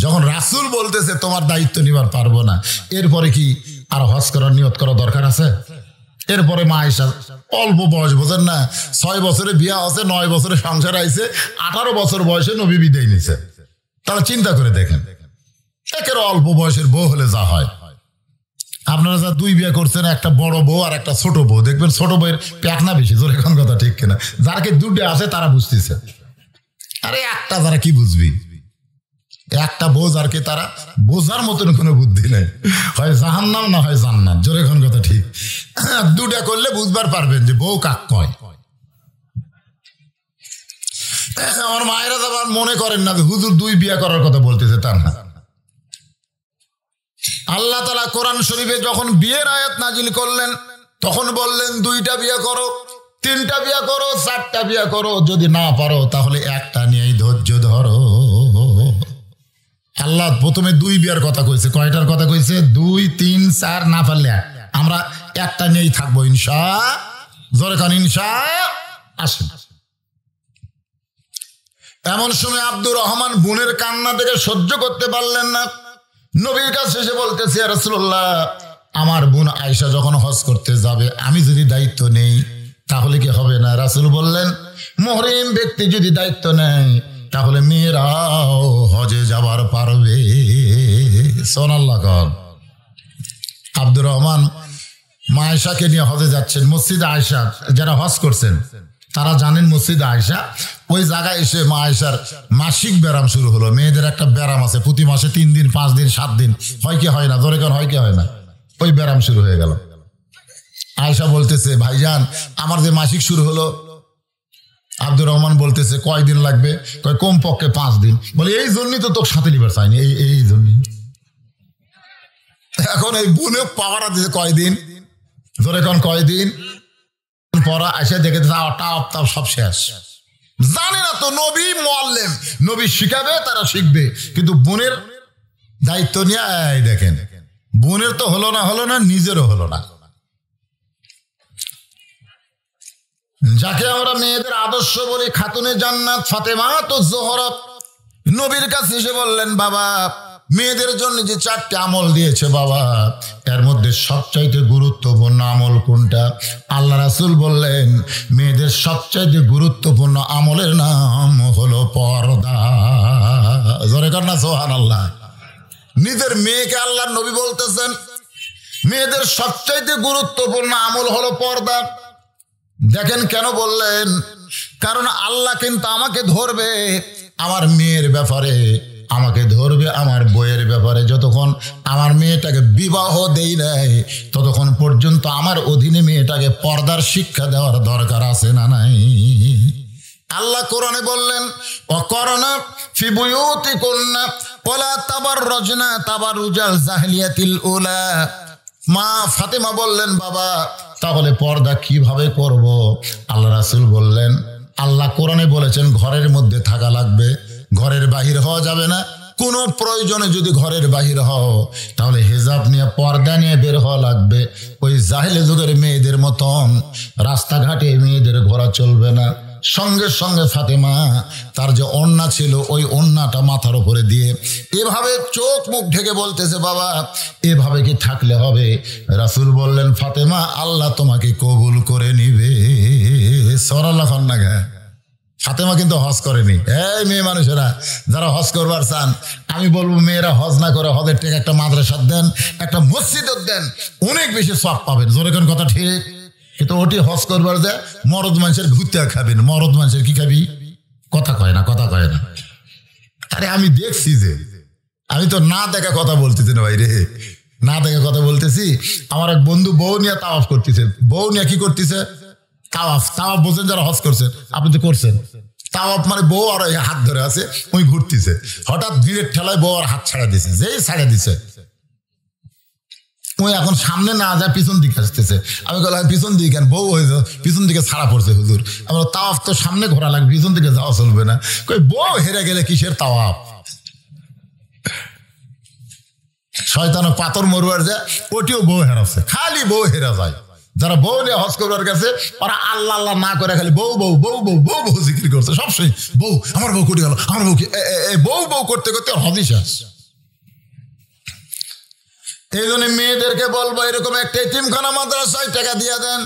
Speaker 1: যখন রাসূল বলতেছে তোমার দায়িত্ব নিবার পারবো না, এরপরে কি আর হজ করার নিয়ত করা দরকার আছে? এরপরে মা আয়েশা অল্প বয়স, বোঝেন না, 6 বছরে বিয়া আছে, 9 বছরে সংসার আইছে, 18 বছর বয়সে নবী বিদায় নিছে। তাহলে চিন্তা করে দেখেন, একের অল্প বয়সের বউ হলে যা হয়। আপনারা যা দুই বিয়ে করছেন, একটা বড় বউ আর একটা ছোট বউ, দেখবেন ছোট বউয়ের প্যাকনা বেশি, জোরে এখন কথা ঠিক কিনা? যারা দুটো আছে তারা বুঝতেছে, আরে একটা যারা কি বুঝবি, একটা বোঝ আর কি, তারা বোঝার মতন কোনো বুদ্ধি নেই, হয় জাহান্নাম না হয় জান্নাত, জোরে এখন কথা ঠিক? দুটা করলে বুঝবার পারবেন যে বউ কাক কয়। আমার মায়েরা আবার মনে করেন না যে হুজুর দুই বিয়ে করার কথা বলতেছে, তা না। আল্লাহ তাআলা কোরআন শরীফে যখন বিয়ের আয়াত নাজিল করলেন তখন বললেন দুইটা বিয়ে করো, তিনটা বিয়ে করো, চারটা বিয়ে করো, যদি না পারো তাহলে একটা নিয়েই ধৈর্য ধরো। আল্লাহ প্রথমে দুই বিয়ার কথা কইছে, কয়টার কথা কইছে? 2, 3, 4, না পারলে আমরা একটা নিয়েই থাকবো ইনশাআল্লাহ, জোরে কান ইনশাআল্লাহ। আসেন, এমন সময় আব্দুর রহমান বোনের কান্না থেকে সহ্য করতে পারলেন না, নবীর কাছে এসে বলতেছে, ইয়া রাসূলুল্লাহ, আমার বোন আয়েশা যখন হজ করতে যাবে আমি যদি দায়িত্ব নেই তাহলে কি হবে না? রাসূল বললেন, মুহরিম ব্যক্তি যদি দায়িত্ব নেয় তাহলে মেয়েরাও হজে যাবার পারবে। সুবহানাল্লাহ। আব্দুর রহমান মা আয়েশাকে নিয়ে হজে যাচ্ছেন, মসজিদে আয়েশা, যারা হজ করছেন তারা জানেন মসজিদে আয়েশা, ওই জায়গায় এসে মা আয়েশার মাসিক ব্যারাম শুরু হলো। মেয়েদের একটা ব্যারাম আছে, প্রতি মাসে 3 দিন 5 দিন 7 দিন, হয় কি হয় না, ধরে কেন হয় কি হয় না, ওই ব্যারাম শুরু হয়ে গেল। আয়েশা বলতেছে, ভাইজান আমার যে মাসিক শুরু হলো। আব্দুর রহমান বলতেছে, কয়দিন লাগবে? কমপক্ষে 5 দিন। বলে এই জন্যই তো তোকে সাথে নিবার চাইনি, এই জন্যই। এখন এই বোনে পাওয়ারা দিতে কয়দিন, ধরে কোন কয়দিন পরা এসে দেখে টাপ সব শেষ। জানে না তো নবী মুআল্লিম, নবী শিখাবে, তারা শিখবে, কিন্তু বোনের দায়িত্ব নিয়ে দেখেন, বোনের তো হলো না, নিজেরও হলো না। যাকে আমরা মেয়েদের আদর্শ বলি, খাতুনে জান্নাত ফাতেমা তো জোহরা, নবীর কাছে এসে বললেন, বাবা মেয়েদের জন্য যে 4টি আমল দিয়েছে বাবা, এর মধ্যে সবচাইতে গুরুত্বপূর্ণ আমল কোনটা? আল্লাহ রাসূল বললেন, মেয়েদের সবচাইতে গুরুত্বপূর্ণ আমলের নাম হলো পর্দা। জোরে কর না সুবহানাল্লাহ। নিজের মেয়েকে আল্লাহ নবী বলতেছেন মেয়েদের সবচাইতে গুরুত্বপূর্ণ আমল হলো পর্দা। দেখেন কেন বললেন? কারণ আল্লাহ কিন্তু আমাকে ধরবে আমার মেয়ের ব্যাপারে, আমাকে ধরবে আমার বইয়ের ব্যাপারে। যতক্ষণ আমার মেয়েটাকে বিবাহ দেই নাই ততক্ষণ পর্যন্ত আমার অধীনে মেয়েটাকে পর্দার শিক্ষা দেওয়ার দরকার আছে না নাই? আল্লাহ কোরআনে বললেন, ওয়াকরনা ফি বুয়ুতিকুন্না ওয়ালা তাবাররাজনা তাবাররুজাল জাহিলিয়াতিল উলা। মা ফাতেমা বললেন, বাবা তাহলে পর্দা কিভাবে করব? আল্লাহ রাসূল বললেন, আল্লাহ কোরআনে বলেছেন ঘরের মধ্যে থাকা লাগবে, ঘরের বাহির হওয়া যাবে না। কোনো প্রয়োজনে যদি ঘরের বাহির হও তাহলে হিজাব নিয়ে পর্দা নিয়ে বের হওয়া লাগবে। ওই জাহেলি যুগের মেয়েদের মতন রাস্তাঘাটে মেয়েদের ঘোরা চলবে না। সঙ্গে সঙ্গে ফাতেমা তার যে ওড়না ছিল ওই ওড়নাটা মাথার উপরে দিয়ে এভাবে চোখ মুখ ঢেকে বলতেছে, বাবা এভাবে কি থাকলে হবে? রাসূল বললেন, ফাতেমা আল্লাহ তোমাকে কবুল করে নিবে। সুবহানাল্লাহ। ফাতেমা কিন্তু হজ করেনি। এই মেয়ে মানুষেরা যারা হজ করবার চান, আমি বলবো মেয়েরা হজ না করে হজের থেকে একটা মাদ্রাসা দেন, একটা মসজিদ দেন, অনেক বেশি সওয়াব পাবেন। জোরে কোন কথা ঠিক? কিন্তু ওটি হজ করবার যে মরদ মানুষের ঘুরতে খাবেন, মরদ মানুষের কি খাবি? কথা কয় না। আরে আমি দেখছি যে, আমি তো না দেখা কথা বলতেছি না ভাই রে, না দেখা কথা বলতেছি। আমার এক বন্ধু বউ নিয়ে তাওয়াফ করতেছে। বউ নিয়ে কি করতেছে? তাওয়াফ বোঝেন যারা হজ করছেন, আপনি তো করছেন। তাওয়াফ মানে বউ আর হাত ধরে আছে, ওই ঘুরতেছে। হঠাৎ ভিড়ের ঠেলায় বউ আর হাত ছাড়া দিছে, যেই ছাড়া দিছে ওই এখন সামনে না যায় পিছন দিকে আসতেছে। আমি বললাম পিছন দিকে কেন? বউ হয়েছে পিছন দিকে ছাড়া পড়ছে হুজুর। আমরা তাওয়াফ তো সামনে ঘোরা লাগবে, পিছন দিকে যাওয়া চলবে না। কই বউ হেরে গেলে কিসের তাওয়াফ? শয়তানে পাথর মরুয়ার যায়, ওটিও বউ হেরাচ্ছে, খালি বউ হেরা যায়। যারা বউ নিয়ে হজ করবার কাছে ওরা আল্লাহ আল্লাহ না করে খালি বউ বউ বউ বউ বউ বউ জিকির করছে সবসময়। বউ, আমার বউ কুটি গেল, আমার বউ কি, বউ বউ করতে করতে হজই শেষ। এই জন্য মেয়েদেরকে বলবো, এরকম একটা এতিমখানা মাদ্রাসায় টাকা দিয়ে দেন,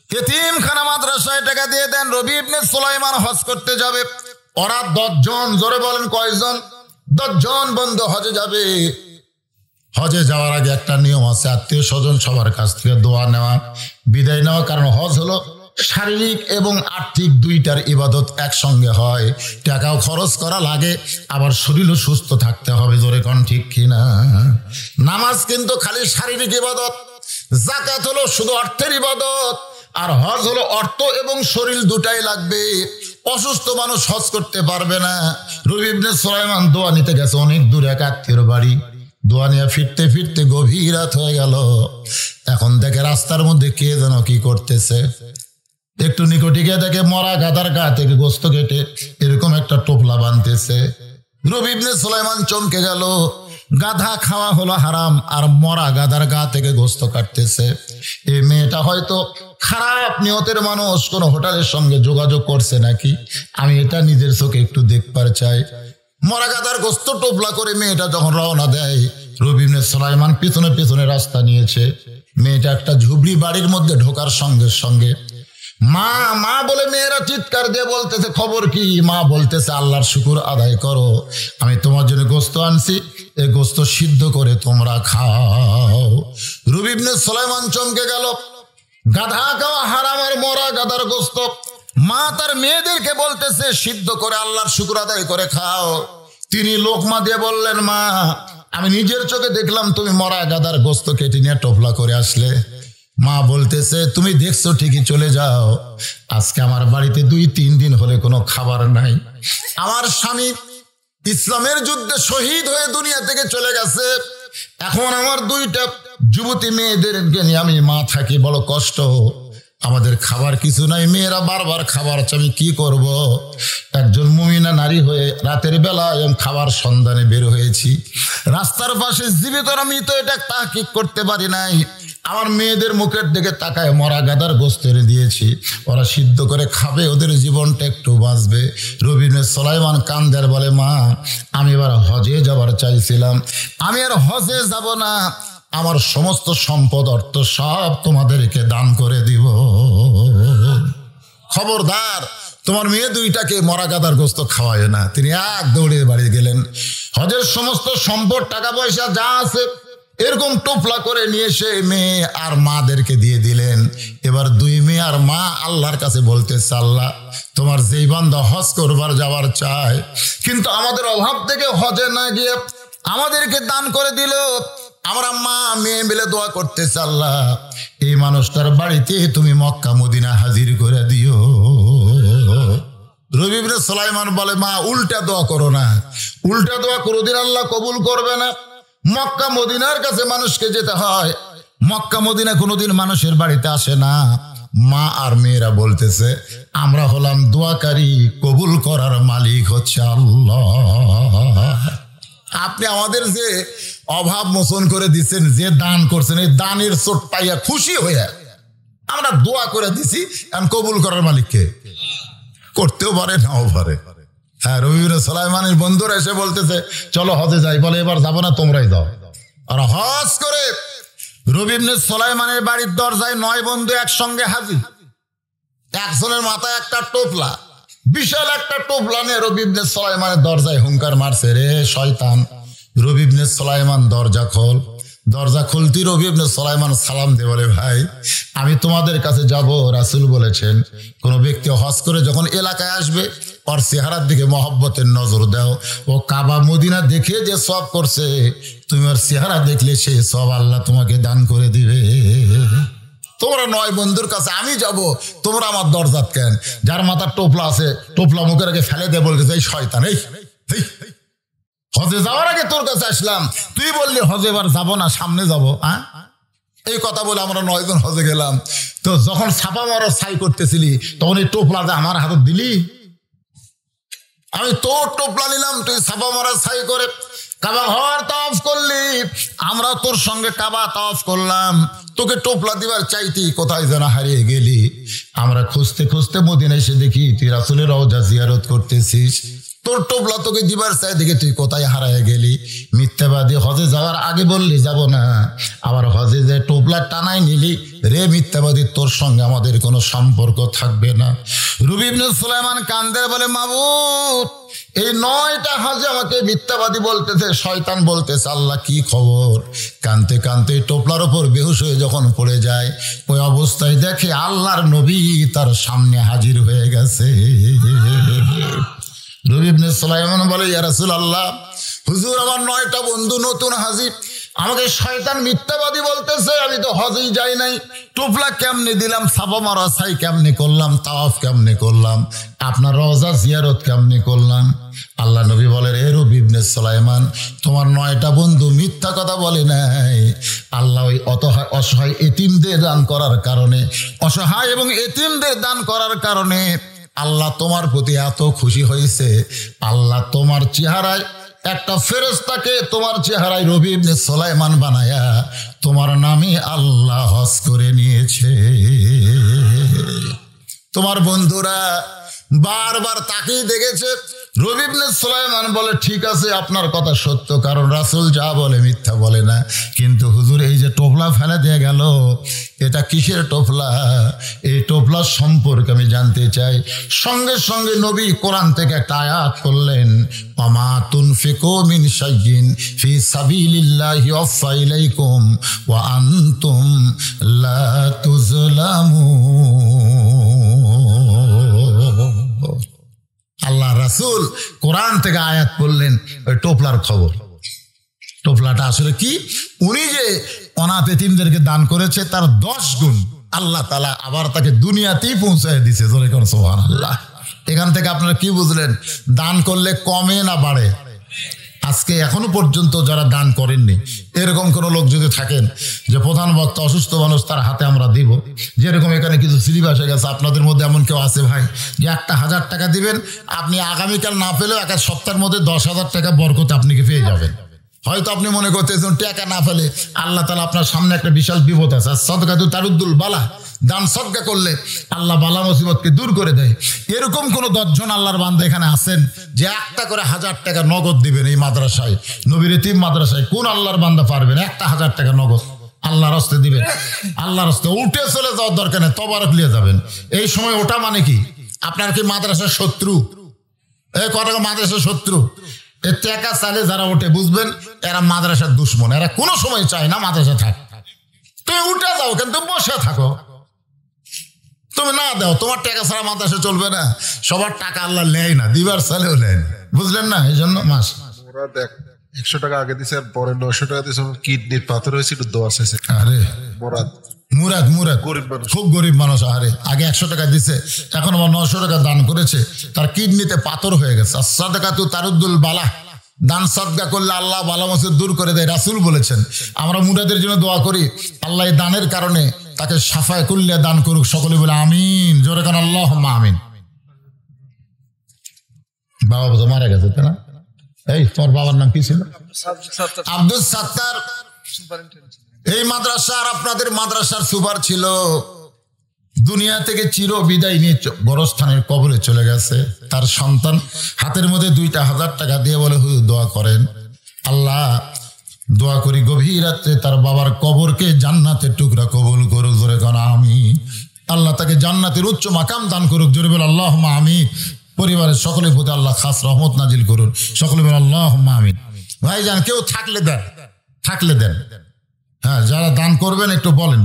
Speaker 1: এতিমখানা মাদ্রাসায় টাকা দিয়ে দেন। রবি ইবনে সুলাইমান হজ করতে যাবে, ওরা 10 জন, জোরে বলেন কয়জন? 10 জন বন্ধু হজে যাবে। হজে যাওয়ার আগে একটা নিয়ম আছে, আত্মীয় স্বজন সবার কাছ থেকে দোয়া নেওয়া, বিদায় নেওয়া। কারণ হজ হলো শারীরিক এবং আর্থিক দুইটার ইবাদত একসঙ্গে হয়। টাকাও খরচ করা লাগে, আবার শরীরও সুস্থ থাকতে হবে। জোরে কোন ঠিক কিনা? নামাজ কিন্তু খালি শারীরিক ইবাদত, যাকাত হলো শুধু অর্থের ইবাদত, আর হজ হলো অর্থ এবং শরীর দুটাই লাগবে। অসুস্থ মানুষ হজ করতে পারবে না। রবি ইবনে সুলাইমান দোয়া নিতে গেছে অনেক দূর এক আত্মীয়র বাড়ি। দোয়া নিয়ে ফিরতে ফিরতে গভীর রাত হয়ে গেল। এখন দেখে রাস্তার মধ্যে কে যেন কি করতেছে। একটু নিকটে গিয়ে দেখে মরা গাধার গা থেকে গোস্ত কেটে এরকম একটা টোপলা বানতেছে। রবি ইবনে সুলাইমান চমকে গেল। গাধা খাওয়া হলো হারাম, আর মরা গাধার গা থেকে গোস্ত কাটতেছে। এই মেয়েটা হয়তো খারাপ নিয়তের মানুষ, কোন হোটেলের সঙ্গে যোগাযোগ করছে নাকি, আমি এটা নিজের চোখে একটু দেখবার চাই। মরা গাধার গোস্ত টোপলা করে মেয়েটা যখন রওনা দেয়, রবি ইবনে সুলাইমান পিছনে পিছনে রাস্তা নিয়েছে। মেয়েটা একটা ঝুবড়ি বাড়ির মধ্যে ঢোকার সঙ্গে সঙ্গে মা মা বলে মেয়েরা চিৎকার দিয়ে বলতেছে, খবর কি? মা বলতেছে, আল্লাহর শুকুর আদায় করো, আমি তোমার জন্য গোস্ত আনছি, এই গোস্ত সিদ্ধ করে তোমরা খাও। রবি ইবনে সুলাইমান চমকে গেল। গাধা খাওয়া হারাম আর মরা গাধার গোস্ত। মা তার মেয়েদেরকে বলতেছে সিদ্ধ করে আল্লাহর শুকুর আদায় করে খাও। তিনি লোকমা দিয়ে বললেন, মা আমি নিজের চোখে দেখলাম তুমি মরা গাধার গোস্ত কেটে নিয়ে টোপলা করে আসলে। মা বলতেছে, তুমি দেখছো ঠিকই, চলে যাও। আজকে আমার বাড়িতে 2-3 দিন হলে কোনো খাবার নাই। আমার স্বামী ইসলামের যুদ্ধে শহীদ হয়ে দুনিয়া থেকে চলে গেছে। এখন আমার 2টা যুবতী মেয়েদেরকে নিয়ে আমি মা থাকি, বড় কষ্ট। আমাদের খাবার কিছু নাই, মেয়েরা বারবার খাবার চাই, আমি কি করব? একজন মুমিনা নারী হয়ে রাতের বেলা খাবার সন্ধানে বের হয়েছি। রাস্তার পাশে জীবিত মৃত এটা তাহকিক করতে পারি নাই। আমার মেয়েদের মুখের দিকে তাকায় মরা গাদার গোস্ত এনে দিয়েছি, ওরা সিদ্ধ করে খাবে, ওদের জীবনটা একটু বাঁচবে। রবি ইবনে সুলাইমান কান্দের বলে, মা আমি এবার হজে যাবার চাইছিলাম, আমি আর হজে যাব না, আমার সমস্ত সম্পদ অর্থ সব তোমাদেরকে দান করে দিব। খবরদার তোমার মেয়ে 2টাকে মরা গাদার গোস্ত খাওয়ায় না। তিনি এক দৌড়ে বাড়ি গেলেন। হজের সমস্ত সম্পদ টাকা পয়সা যা আছে এরকম টোপলা করে নিয়ে এসে মেয়ে আর মাদেরকে দিয়ে দিলেন। এবার 2 মেয়ে আর মা আল্লাহর কাছে বলতেছে, আল্লাহ তোমার যেই বান্দা হজ করবার যাওয়ার চায়, কিন্তু আমাদের অভাব থেকে হজে না গিয়ে আমাদেরকে দান করে দিল। আমরা মা মেয়ে মিলে দোয়া করতেছে, আল্লাহ এই মানুষটার বাড়িতে তুমি মক্কা মদিনা হাজির করে দিও। রবি ইবনে সুলাইমান বলে, মা উল্টা দোয়া করো না, উল্টা দোয়া কোনোদিন আল্লাহ কবুল করবে না। মক্কা মদিনার কাছে মানুষকে যেতে হয়, মক্কা মদিনা কোনোদিন মানুষের বাড়িতে আসে না। মা আর মেয়েরা বলতেছে, আমরা হলাম দোয়াকারী, কবুল করার মালিক হচ্ছে আল্লাহ। আপনি আমাদের যে অভাব মোচন করে দিচ্ছেন, যে দান করছেন, এই দানের চোট পাইয়া খুশি হইয়া আমরা দোয়া করে দিছি, এখন কবুল করার মালিককে করতেও পারে নাও পারে। হ্যাঁ, রবি ইবনে সুলাইমানের বন্ধুরা এসে বলতেছে, চলো হজে যাই। বলে, এবার যাবো না, তোমরাই যাও। আর হজ করে রবি ইবনে সুলাইমানের বাড়ির দরজায় 9 বন্ধু একসঙ্গে হাজির। একজনের মাথায় একটা টোপলা, বিশাল একটা টোপলা নিয়ে রবি ইবনে সুলাইমানের দরজায় হুঙ্কার মারছে, রে শয়তান। রবি ইবনে সুলাইমান দরজা খোল। দরজা খুলতে রবি ইবনে সুলাইমান সালাম দিয়ে বলে, ভাই আমি তোমাদের কাছে যাব, রাসূল বলেছেন কোন ব্যক্তি হজ করে যখন এলাকায় আসবে ওর চেহারার দিকে মহব্বতের নজর দাও। ও কাবা মদিনা দেখে যে সব করছে, তুমি ওর চেহারা দেখলে সেই সব আল্লাহ তোমাকে দান করে দিবে। তোমরা 9 বন্ধুর কাছে আমি যাব, তোমরা আমার দরজাত কেন? যার মাথার টোপলা আছে টোপলা মুখের আগে ফেলে দিয়ে বলতেছে, এই শয়তান, এই হজে যাওয়ার আগে তোর কাছে আসলাম, তুই বললি হজে এবার যাবো না, সামনে যাবো। হ্যাঁ, এই কথা বলে আমরা 9 জন হজে গেলাম। তো যখন ছাপা মারা ছাই করতেছিলি, তখন এই টোপলাটা আমার হাতে দিলি, আমি তোর টোপলা নিলাম, তুই ছাপা মারা ছাই করে কাবা ঘর তাওয়াফ করলি, আমরা তোর সঙ্গে কাবা তাওয়াফ করলাম, তোকে টোপলা দিবার চাইতি কোথায় যেন হারিয়ে গেলি। আমরা খুঁজতে খুঁজতে মদিনা এসে দেখি তুই রাসূলের রওজা জিয়ারত করতেছিস, তোর টোপলা তোকে দিবার চাই দেখে তুই কোথায় হারায় গেলি। মিথ্যাবাদী, হজে যাওয়ার আগে বললি যাব না, আবার হজে যে টোপলা টানাই নিলি, রে মিথ্যাবাদী, তোর সঙ্গে আমাদের কোনো সম্পর্ক থাকবে না। রবি ইবনে সুলাইমান কান্দে বলে, মাবুদ এই 9টা হাজি আমাকে মিথ্যাবাদী বলতেছে, শয়তান বলতেছে। আল্লাহ কি খবর? কানতে কানতে টোপলার ওপর বেহুশ হয়ে যখন পড়ে যায়, ওই অবস্থায় দেখে আল্লাহর নবী তার সামনে হাজির হয়ে গেছে। রবি ইবনে সুলাইমান বলে, ইয়া রাসূলুল্লাহ, হুজুর আমার 9টা বন্ধু নতুন হাজির, আমাকে শয়তান মিথ্যাবাদী বলতেছে, আমি তো হজেই যাই নাই, টোপলা কেমনে দিলাম, সাফা মারওয়া সাই কেমনে করলাম, তাওয়াফ কেমনে করলাম, আপনার রওজা জিয়ারত কেমনে করলাম। আল্লাহ নবী বলেন, এ রবি ইবনে সুলাইমান, তোমার 9টা বন্ধু মিথ্যা কথা বলে নাই। আল্লাহ ওই অসহায় এতিমদের দান করার কারণে, অসহায় এবং এতিমদের দান করার কারণে আল্লাহ তোমার প্রতি এত খুশি হয়েছে। আল্লাহ তোমার চেহারায় একটা ফেরেশতাকে তোমার চেহারায় রবি ইবনে সুলাইমান বানায়া তোমার নামে আল্লাহ হজ করে নিয়েছে। তোমার বন্ধুরা বারবার তাকেই দেখেছে। রবি ইবনে সুলাইমান বলে, ঠিক আছে আপনার কথা সত্য, কারণ রাসূল যা বলে মিথ্যা বলে না। কিন্তু হুজুর এই যে টোপলা ফেলে দিয়ে গেল, এটা কিসের টোপলা? এই টোপলা সম্পর্কে আমি জানতে চাই। সঙ্গে সঙ্গে নবী কোরআন থেকে একটা আয়াত করলেন, ওয়ামা তুনফিকু মিন শাইইন ফি সাবিলিল্লাহি ওয়াফা ইলাইকুম ওয়া আনতুম লা তুজলামুন। আল্লাহ রাসূল কোরআন থেকে আয়াত পড়লেন ওই টোপলার খবর। টোপলাটা আসলে কি? উনি যে অনাথ এতিমদেরকে দান করেছে তার 10 গুণ আল্লাহ তাআলা আবার তাকে দুনিয়াতেই পৌঁছায় দিয়েছে। জোরে করে সুবহানাল্লাহ। এখান থেকে আপনারা কি বুঝলেন? দান করলে কমে না বাড়ে? আজকে এখনো পর্যন্ত যারা দান করেননি, এরকম কোন লোক যদি থাকেন যে প্রধান বক্তা অসুস্থ মানুষ, তার হাতে আমরা দিব, যেরকম এখানে কিছু স্লিপ এসে গেছে, আপনাদের মধ্যে এমন কেউ আছে ভাই যে একটা 1000 টাকা দিবেন, আপনি আগামীকাল না পেলেও এক সপ্তাহের মধ্যে 10,000 টাকা বরকত আপনি পেয়ে যাবেন। হয়তো আপনি মনে করতেছেন টাকা না ফেলে আল্লাহ তাআলা আপনার সামনে একটা বিশাল বিপদ আছে। সাদকাতু তারুদ্দুল বালা, দান সদকা করলে আল্লাহ বালা মুসিবতকে দূর করে দেয়। এরকম কোন 10 জন আল্লাহর বান্দা এখানে আছেন যে একটা করে 1000 টাকা নগদ দিবেন এই মাদ্রাসায়, নবীর এতিম মাদ্রাসায়? কোন আল্লাহর বান্দা পারবেন একটা 1000 টাকা নগদ আল্লাহর রাস্তে দিবেন? আল্লাহর রাস্তে উঠে চলে যাওয়ার দরকার নেই, তবারক নিয়ে যাবেন। এই সময় ওটা মানে কি? আপনার কি মাদ্রাসার শত্রু? এই কথা মাদ্রাসার শত্রু? এর টাকা চালে যারা ওঠে বুঝবেন এরা মাদ্রাসার দুশ্মন। এরা কোনো সময় চায় না মাদ্রাসা থাক। তুমি উঠে যাও কিন্তু বসে থাকো, তুমি না দাও, তোমার টাকা ছাড়া মাদ্রাসা চলবে না। সবার টাকা আল্লাহ নেয় না, দিবার চালেও নেয় না, বুঝলেন না? এই জন্য মাস
Speaker 2: ওরা দেখ 100 টাকা আগে দিছে, পরে 900 টাকা দিছে, কিডনির পাথর হয়েছে, একটু দোয়া চাইছে।
Speaker 1: আরে মুরাদ
Speaker 2: গরিব মানুষ,
Speaker 1: খুব গরিব মানুষ। আরে আগে 100 টাকা দিছে, এখন আবার 900 টাকা দান করেছে, তার কিডনিতে পাথর হয়ে গেছে। সাদকাতু তারুদ্দুল বালা, দান সদকা করলে আল্লাহ বালা মুসিবত দূর করে দেয়। রাসূল বলেছেন। আমরা মুরাদের জন্য দোয়া করি, আল্লাহ এই দানের কারণে তাকে সাফায়ে কুল্লিয়া দান করুক। সকলে বলে আমিন, জোরে কান আল্লাহুম্মা আমিন। বাবা তো মারা গেছে, তাই না? এই তোর বাবার নাম কি ছিল? আব্দুল সাত্তার। এই মাদ্রাসার, আপনাদের মাদ্রাসার সুপার ছিল। দুনিয়া থেকে চির বিদায় নিয়ে গোরস্থানের কবরে চলে গেছে। তার সন্তান হাতের মধ্যে 2টা 1000 টাকা দিয়ে বলে, হুজুর দোয়া করেন, আল্লাহ দোয়া করি গভীর রাত্রে তার বাবার কবরকে জান্নাতের টুকরা কবুল করুক। জোরে কান আমিন। আল্লাহ তাকে জান্নাতের উচ্চ মাকাম দান করুক। জোরে বলে আল্লাহুম্মা আমিন। পরিবারের সকলের প্রতি আল্লাহ খাস রহমত নাজিল করুন। সকলে বলে আল্লাহুম্মা আমিন। ভাইজান কেউ থাকলে দেন, থাকলে দেন। হ্যাঁ, যারা দান করবেন একটু বলেন।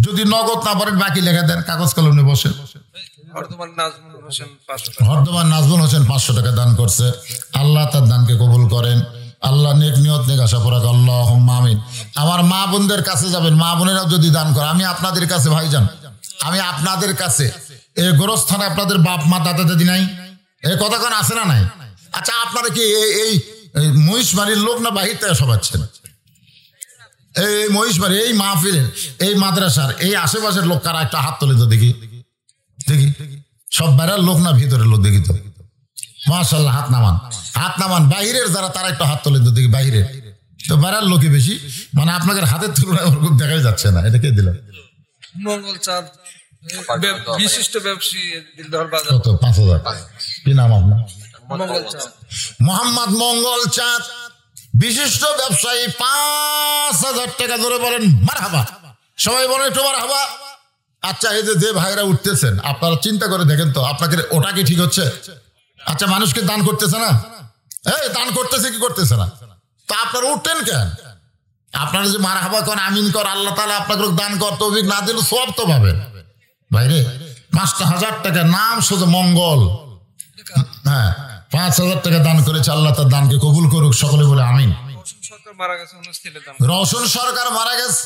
Speaker 1: যদি নগদ না পারেন বাকি লেখা দেন, কাগজ কলম নিয়ে বসে। হরদমান নাজমুল হোসেন 500 টাকা দান করছে। আল্লাহ তার দানকে কবুল করেন। আল্লাহ নেক নিয়ত নেক আশা পরাক। আল্লাহুম্মা আমিন। আমার মা বোনদের কাছে যাবেন, মা বোনেরা যদি দান করে, আমি আপনাদের কাছে ভাইজান, আমি আপনাদের কাছে, এই গোরস্থানে আপনাদের বাপ মা দাদা দাদি নাই? এই কথা কোন আছে না নাই? আচ্ছা, আপনারা কি এই মহিষমারির লোক না বাহির থেকে সবাচ্ছেন? এই মহিষমারি, এই মাহফিলের, এই মাদ্রাসার, এই আশেপাশের লোক কারা? একটা হাত তোলে তো দেখি। সব বাইরের লোক না ভিতরের লোক? দেখি তো, মাশাআল্লাহ। হাত নামান। বাহিরের যারা তারা একটা হাত তোলে তো দেখি। বাহিরের তো বাইরের লোকই বেশি, মানে আপনাদের হাতের তুলনায় ওরকম দেখাই যাচ্ছে না। এটা কে দিল?
Speaker 3: মঙ্গল চাঁদ, বিশিষ্ট ব্যবসায়ী, দিলদার বাজার।
Speaker 1: কত? 5000। কি নাম আপনার?
Speaker 3: মঙ্গল চাঁদ,
Speaker 1: মোহাম্মদ মঙ্গল চাঁদ, বিশিষ্ট ব্যবসায়ী। 5000 টাকা ধরে বলেন মারহাবা। সবাই বলেন একটু মারহাবা। আচ্ছা, এই যে ভাইরা উঠতেছেন, আপনারা চিন্তা করে দেখেন তো, আপনাদের ওটা কি ঠিক হচ্ছে? আচ্ছা, মানুষকে দান করতেছে না? এই দান করতেছে কি করতেছে না? তা আপনারা উঠতেন কেন? আপনারা যে মারহাবা করেন, আমিন কর, আল্লাহ তাআলা আপনাকে দান কর তৌফিক না দিলে সওয়াব তো পাবেন। ভাইরে 5,000 টাকা নাম শুধু মঙ্গল। হ্যাঁ, 5,000 টাকা দান করেছে, আল্লাহ তার দানকে কবুল করুক, সকলে বলে আমিন।
Speaker 3: সরকার মারা গেছে,
Speaker 1: রওশন সরকার মারা গেছে,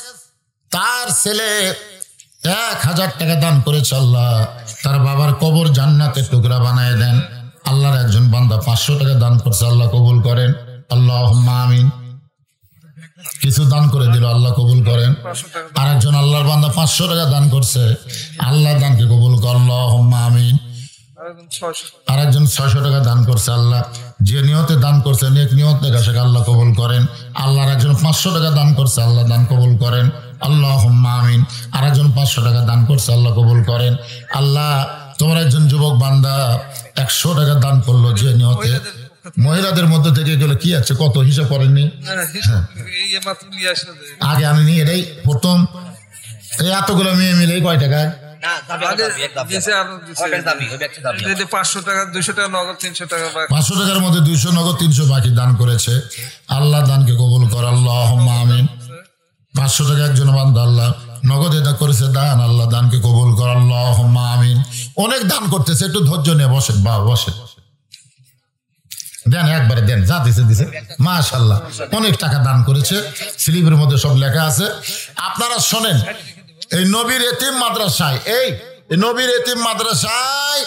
Speaker 1: তার ছেলে 1,000 টাকা দান করেছে, আল্লাহ তার বাবার কবর জান্নাতের টুকরা বানায় দেন। আল্লাহর একজন বান্দা 500 টাকা দান করছে, আল্লাহ কবুল করেন, আল্লাহুম্মা আমিন। কিছু দান করে দিল, আল্লাহ কবুল করেন। আর একজন আল্লাহর বান্দা 500 টাকা দান করছে, আল্লাহ দানকে কবুল কর, আল্লাহুম্মা আমিন। আর একজন 600 টাকা দান করছে, আল্লাহ যে নিয়তে দান করছে নেক নিয়ত নেকাশাকে আল্লাহ কবুল করেন। আল্লাহর একজন 500 টাকা দান করছে, আল্লাহ দান কবুল করেন, আল্লাহুম্মা আমিন। আর একজন 500 টাকা দান করছে, আল্লাহ কবুল করেন। আল্লাহ তোমার একজন যুবক বান্দা 100 টাকা দান করলো যে নিয়তে। মহিলাদের মধ্যে থেকে এগুলো কি আছে, কত হিসাব করেননি? আগে আমি নি এটাই প্রথম, এই এতগুলো মেয়ে মিলে কয় টাকা?
Speaker 3: 500 টাকা, 200 টাকা নগদ, 300 টাকা।
Speaker 1: 500 টাকার মধ্যে 200 নগদ, 300 বাকি দান করেছে। আল্লাহ দানকে কবুল কর, আল্লাহুম্মা আমিন। 500 টাকা একজন বান্দা আল্লাহ নগদ এটা করেছে দান, আল্লাহ দানকে কবুল কর, আল্লাহুম্মা আমিন। অনেক দান করতেছে, একটু ধৈর্য নিয়ে বসেন, বা বসেন, দেন একবারে দেন, যা দিছে দিছে, মাশাআল্লাহ অনেক টাকা দান করেছে। স্লিপের মধ্যে সব লেখা আছে। আপনারা শোনেন, এই নবীর এতিম মাদ্রাসায়, এই নবীর এতিম মাদ্রাসায়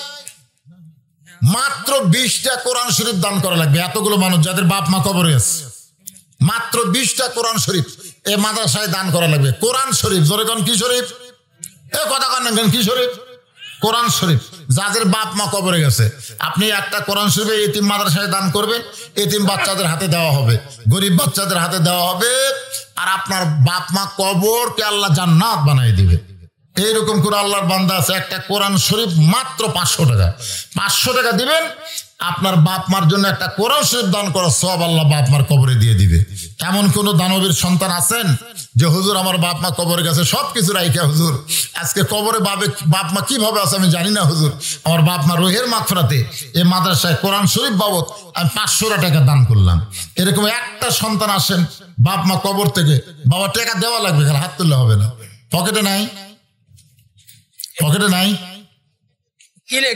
Speaker 1: মাত্র 20টা কোরআন শরীফ দান করা লাগবে। এতগুলো মানুষ যাদের বাপ মা কবরে আছে, মাত্র 20টা কোরআন শরীফ এই মাদ্রাসায় দান করা লাগবে। কোরআন শরীফ, জোরে কোন কি শরীফ? এ কথা কান কি শরীফ? কোরআন শরীফ। যাদের বাপ মা কবরে গেছে, আপনি একটা কোরআন শরীফে এতিম মাদ্রাসায় দান করবেন, এতিম বাচ্চাদের হাতে দেওয়া হবে, গরিব বাচ্চাদের হাতে দেওয়া হবে, আর আপনার বাপ মা কবরকে আল্লাহ জান্নাত বানাই দিবে। এইরকম করে আল্লাহর বান্দা আছে। একটা কোরআন শরীফ মাত্র 500 টাকা। 500 টাকা দিবেন, আপনার বাপ মার জন্য একটা কোরআন শরীফ দান করার সওয়াব আল্লাহ বাপ মার কবরে দিয়ে দিবে। এমন কোন দানবীর সন্তান আছেন যে হুজুর আমার বাপ মা কবরে গেছে, সবকিছু রাইখা হুজুর আজকে কবরে বাপ মা কিভাবে আছে আমি জানি না, হুজুর আমার বাপ মা রুহের মাগফিরাতে এই মাদ্রাসায় কোরআন শরীফ বাবদ আমি 500 টাকা দান করলাম। এরকম একটা সন্তান আসেন, বাপ মা কবর থেকে, বাবা টাকা দেওয়া লাগবে, খালি হাত তুললে হবে না। পকেটে নাই, পকেটে নাই,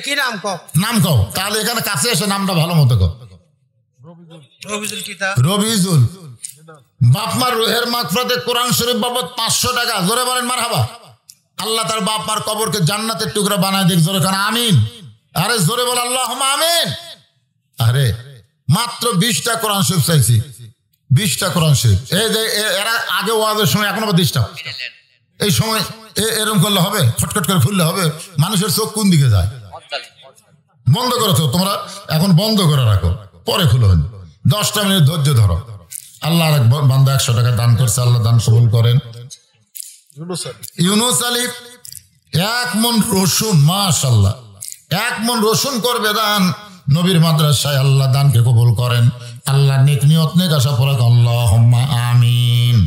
Speaker 4: কি নাম কও?
Speaker 1: নাম কও, তাহলে এখানে কাছে এসে নামটা ভালো মতো কও। রবিজুল। বাপ মার রুহের মাগফিরাতে কোরআন শরীফ বাবদ 500 টাকা। জোরে বলেন মারহাবা। আল্লাহ তার বাপ মার কবরকে জান্নাতের টুকরা বানায় দেখ, জোরে কান আমিন। আরে জোরে বল আল্লাহুম্মা আমিন। আরে মাত্র 20টা কোরআন শরীফ চাইছি, 20টা কোরআন শরীফ। এই যে এরা আগে ওয়াজের সময় এখন আবার ডিস্টার্ব, এই সময় এরকম করলে হবে? খটখট করে খুললে হবে? মানুষের চোখ কোন দিকে যায়? বন্ধ করো তো তোমরা, এখন বন্ধ করে রাখো, পরে খুলবেন। 10টা মিনিট ধৈর্য ধরো। আল্লাহর এক বান্দা 100 টাকা দান করছে, আল্লাহ দান কবুল করেন। ইউনুস আলী 1 মণ রসুন, মাশাআল্লাহ 1 মণ রসুন করবে দান নবীর মাদ্রাসায়, আল্লাহ দানকে কবুল করেন। আল্লাহ নেক নিয়ত নেক আশা পড়া, আল্লাহুম্মা আমিন।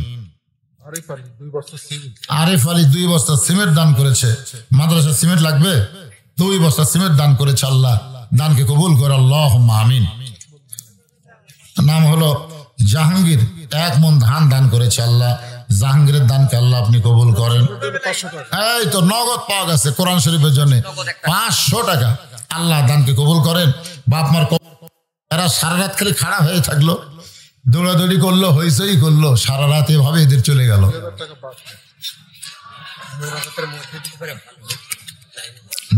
Speaker 1: আরিফ আলী 2 বস্তা সিমেন্ট দান করেছে। মাদ্রাসা সিমেন্ট লাগবে, 2 বস্তা সিমেন্ট দান করেছে, আল্লাহ দানকে কবুল করে, আল্লাহুম্মা আমিন। নাম হলো জাহাঙ্গীর, 1 মণ ধান দান করেছে, আল্লাহ জাহাঙ্গীরের দানকে আল্লাহ আপনি কবুল করেন। এই তো নগদ পাওয়া গেছে কোরআন শরীফের জন্য 500 টাকা। আল্লাহ দানকে কবুল করেন। বাপ মার এরা সারা রাত খালি খাড়া হয়ে থাকলো, দৌড়াদৌড়ি করলো, হইচই করলো, সারা রাত এভাবে এদের চলে গেল।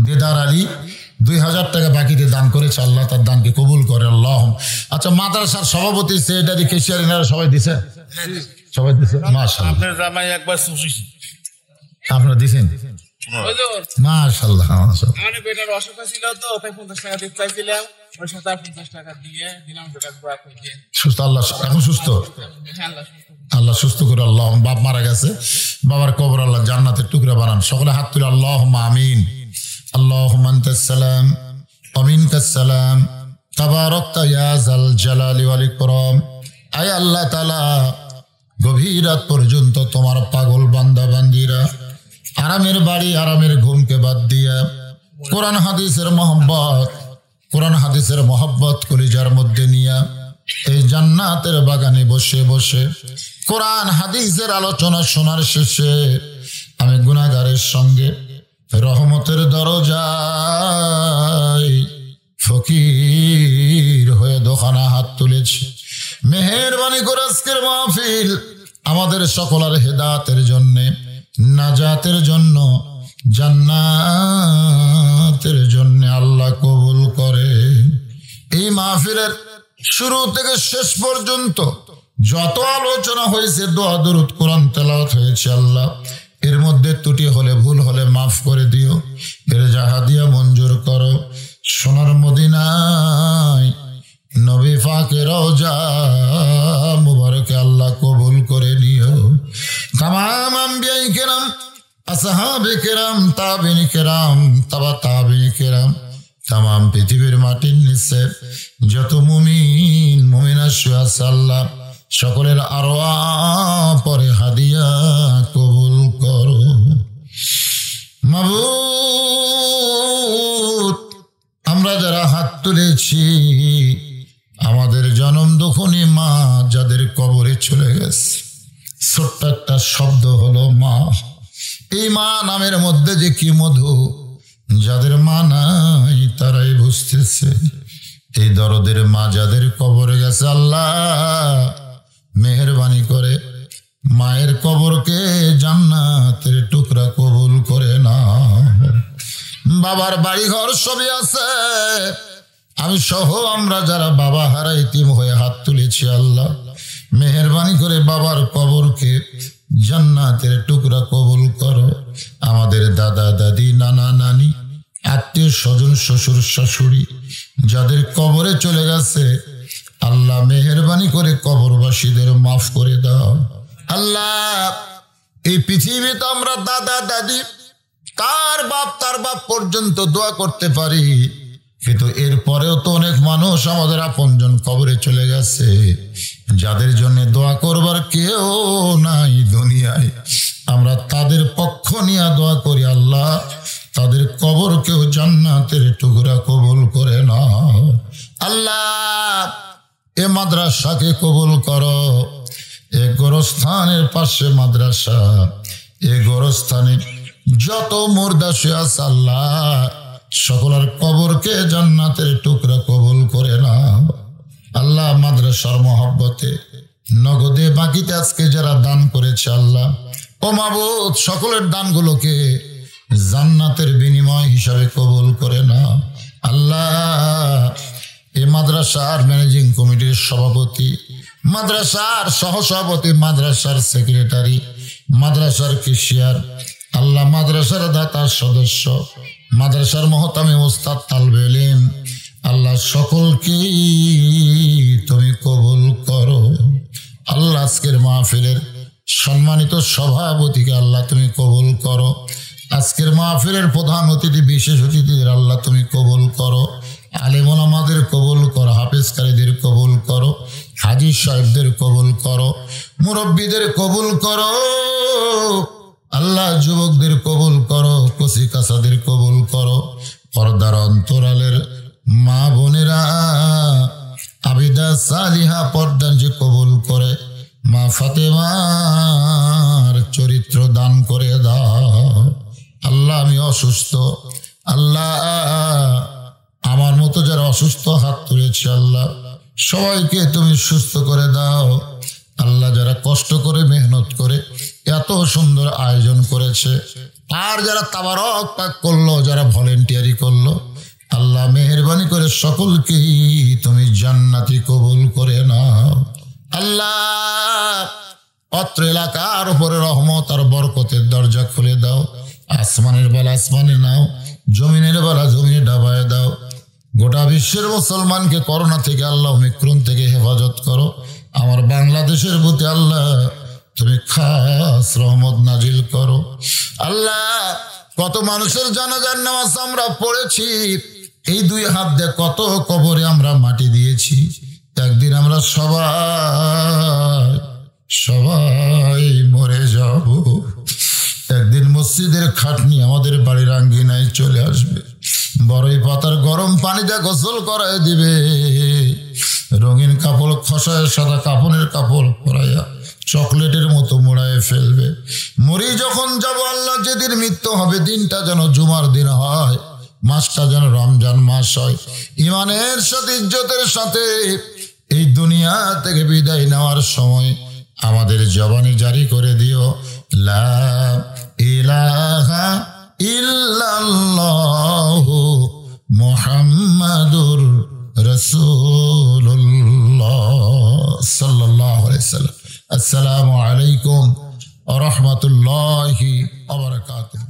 Speaker 1: দেদার আলী 2000 টাকা বাকিতে দান করেছে, আল্লাহ তার দানকে কবুল করে, আল্লাহ। আচ্ছা, মাদ্রাসার সভাপতি, সেক্রেটারি, কেশিয়ার, এনারা সবাই দিছে? সবাই দিছে, মাশাআল্লাহ।
Speaker 5: আপনার জামাই একবার সুশি
Speaker 1: আপনারা দিছেন, মাশাআল্লাহ।
Speaker 5: আমার বেটার অসুখ ছিল তো, তাই 50 টাকা দিতে চাইছিলাম, ওই 50 টাকা দিয়ে দিলাম।
Speaker 1: সুস্থ, আল্লাহ এখন সুস্থ, আল্লাহ সুস্থ করে, আল্লাহ। বাপ মারা গেছে, বাবার কবর আল্লাহ জান্নাতের টুকরা বানান। সকলে হাত তুলে আল্লাহুম্মা আমিন। আল্লাহুম্মা আনতাস সালাম ওয়া মিনকাস সালাম, তাবারাকতা ইয়া যাল জালালি ওয়াল ইকরাম। আয় আল্লাহ তাআলা, গভীর রাত পর্যন্ত তোমার পাগল বান্দা বান্দিরা আরামের বাড়ি, আরামের ঘুমকে বাদ দিয়া কোরআন হাদিসের মোহাম্মত, কোরআন হাদিসের মহব্বত কলিজার মধ্যে নিয়া এই জান্নাতের বাগানে বসে বসে কোরআন হাদিসের আলোচনা শোনার শেষে আমি গুনাহগারের সঙ্গে রহমতের দরজায় ফকির হয়ে দোকানা হাত তুলেছি। মেহেরবানি করে আজকের মাহফিল আমাদের সকলের হেদায়েতের জন্য, নাজাতের জন্য, জান্নাতের জন্য আল্লাহ কবুল করে। এই মাহফিলের শুরু থেকে শেষ পর্যন্ত যত আলোচনা হয়েছে, দোয়া দরুদ কোরআন তেলাওয়াত হয়েছে, আল্লাহ এর মধ্যে ত্রুটি হলে ভুল হলে মাফ করে দিও, এর জাহাদিয়া মঞ্জুর করো। সোনার মদিনায় নবী পাকের রওজা মুবারকে আল্লাহ কবুল করে নিও। তামাম আম্বিয়া কেরাম, আসহাবে কেরাম, তাবিঈন কেরাম, তাবা তাবিঈন কেরাম, তামাম পৃথিবীর মাটির নিচে যত মুমিন মুমিনা শুয়ে আছে আল্লাহ সকলের আরওয়াহ পরে হাদিয়া কবুল করো। মাবুদ, আমরা যারা হাত তুলেছি আমাদের জনম দুঃখনী মা যাদের কবরে চলে গেছে, ছোট্ট একটা শব্দ হলো মা। এই মা নামের মধ্যে যে কি মধু, যাদের মা নাই তারাই বুঝতেছে। এই দরদের মা যাদের কবরে গেছে আল্লাহ মেহেরবানি করে মায়ের কবরকে জান্নাতের টুকরা কবুল করে না। বাবার বাড়ি ঘর সবই আছে, আমি সহ আমরা যারা বাবা হারা ইতিম হয়ে হাত তুলেছি আল্লাহ মেহেরবানি করে বাবার কবরকে জান্নাতের টুকরা কবুল করো। আমাদের দাদা দাদি, নানা নানি, আত্মীয় স্বজন, শ্বশুর শাশুড়ি যাদের কবরে চলে গেছে আল্লাহ মেহেরবানি করে কবরবাসীদের মাফ করে দাও। আল্লাহ এই পৃথিবীতে আমরা দাদা দাদি তার বাপ পর্যন্ত দোয়া করতে পারি, কিন্তু এরপরেও তো অনেক মানুষ আমাদের আপনজন কবরে চলে গেছে যাদের জন্য দোয়া করবার কেউ নাই দুনিয়ায়। আমরা তাদের পক্ষ নিয়ে দোয়া করি আল্লাহ তাদের কবরকেও জান্নাতের টুকরা কবুল করে না। আল্লাহ এ মাদ্রাসাকে কবুল করো। এ গোরস্থানের পাশে মাদ্রাসা, এ গোরস্থানে যত মুর্দা শুয়ে আছে আল্লাহ সকলের কবরকে জান্নাতের টুকরা কবুল করে না। আল্লাহ মাদ্রাসার মহব্বতে নগদে বাকিতে আজকে যারা দান করেছে আল্লাহ ও মাবুদ সকলের দানগুলোকে জান্নাতের বিনিময় হিসাবে কবুল করে না। আল্লাহ এই মাদ্রাসার ম্যানেজিং কমিটির সভাপতি, মাদ্রাসার সহসভাপতি, মাদ্রাসার সেক্রেটারি, মাদ্রাসার কেশিয়ার, আল্লাহ মাদ্রাসার দাতার সদস্য, মাদ্রাসার মহতামে ওস্তাদ তালবে ইলম, আল্লাহ সকলকে তুমি কবুল করো। আল্লাহ আজকের মাহফিলের সম্মানিত সভাপতিকে আল্লাহ তুমি কবুল করো। আজকের মাহফিলের প্রধান অতিথি, বিশেষ অতিথিদের আল্লাহ তুমি কবুল করো। আলেম ওলামাদের কবুল করো, হাফেজকারীদের কবুল করো, হাজী সাহেবদের কবুল করো, মুরব্বীদের কবুল করো। আল্লাহ যুবকদের কবুল করো, কচি কাঁচাদের কবুল করো। পর্দার অন্তরালের মা বোনেরা আবিদা সালিহা পর্দান যে কবুল করে, মা ফাতেমার চরিত্র দান করে দাও। আল্লাহ আমি অসুস্থ, আল্লাহ আমার মতো যারা অসুস্থ হাত তুলেছে আল্লাহ সবাইকে তুমি সুস্থ করে দাও। আল্লাহ যারা কষ্ট করে মেহনত করে এত সুন্দর আয়োজন করেছে, আর যারা তাবারক পাক করলো, যারা ভলেন্টিয়ারি করলো, আল্লাহ মেহেরবানি করে সকলকেই তুমি জান্নাতি কবুল করে নাও। আল্লাহ অত্র এলাকার উপরে রহমত আর বরকতের দরজা খুলে দাও। আসমানের বেলা আসমানে নাও, জমিনের বেলা জমিনে ডাবায় দাও। গোটা বিশ্বের মুসলমানকে করোনা থেকে আল্লাহ ওমিক্রন থেকে হেফাজত করো। আমার বাংলাদেশের প্রতি আল্লাহ তুমি খাস রহমত নাজিল করো। আল্লাহ কত মানুষের জানাজার নামাজ আমরা পড়েছি, এই দুই হাত দিয়ে কত কবরে আমরা মাটি দিয়েছি। একদিন আমরা সবাই মরে যাব। একদিন মসজিদের খাটনি আমাদের বাড়ির আঙ্গিনায় চলে আসবে। বড়ই পাতার গরম পানিতে গোসল করায় দিবে, রঙিন কাপড় খসায় সাদা কাপড়ের কাপড় পরাইয়া চকলেটের মতো মোড়ায় ফেলবে। মরি যখন যাব আল্লাহ, যেদিন মৃত্যু হবে দিনটা যেন জুমার দিন হয়, মাসটা যেন রমজান মাস হয়। ইমানের সাথে ইজ্জতের সাথে এই দুনিয়া থেকে বিদায় নেওয়ার সময় আমাদের জবানি জারি করে দিও লা ইলাহা ইল্লাল্লাহু মুহাম্মাদুর রাসূলুল্লাহ সাল্লাল্লাহু আলাইহি ওয়াসাল্লাম। আসসালামু আলাইকুম ওয়া রাহমাতুল্লাহি ওয়া বারাকাতুহু।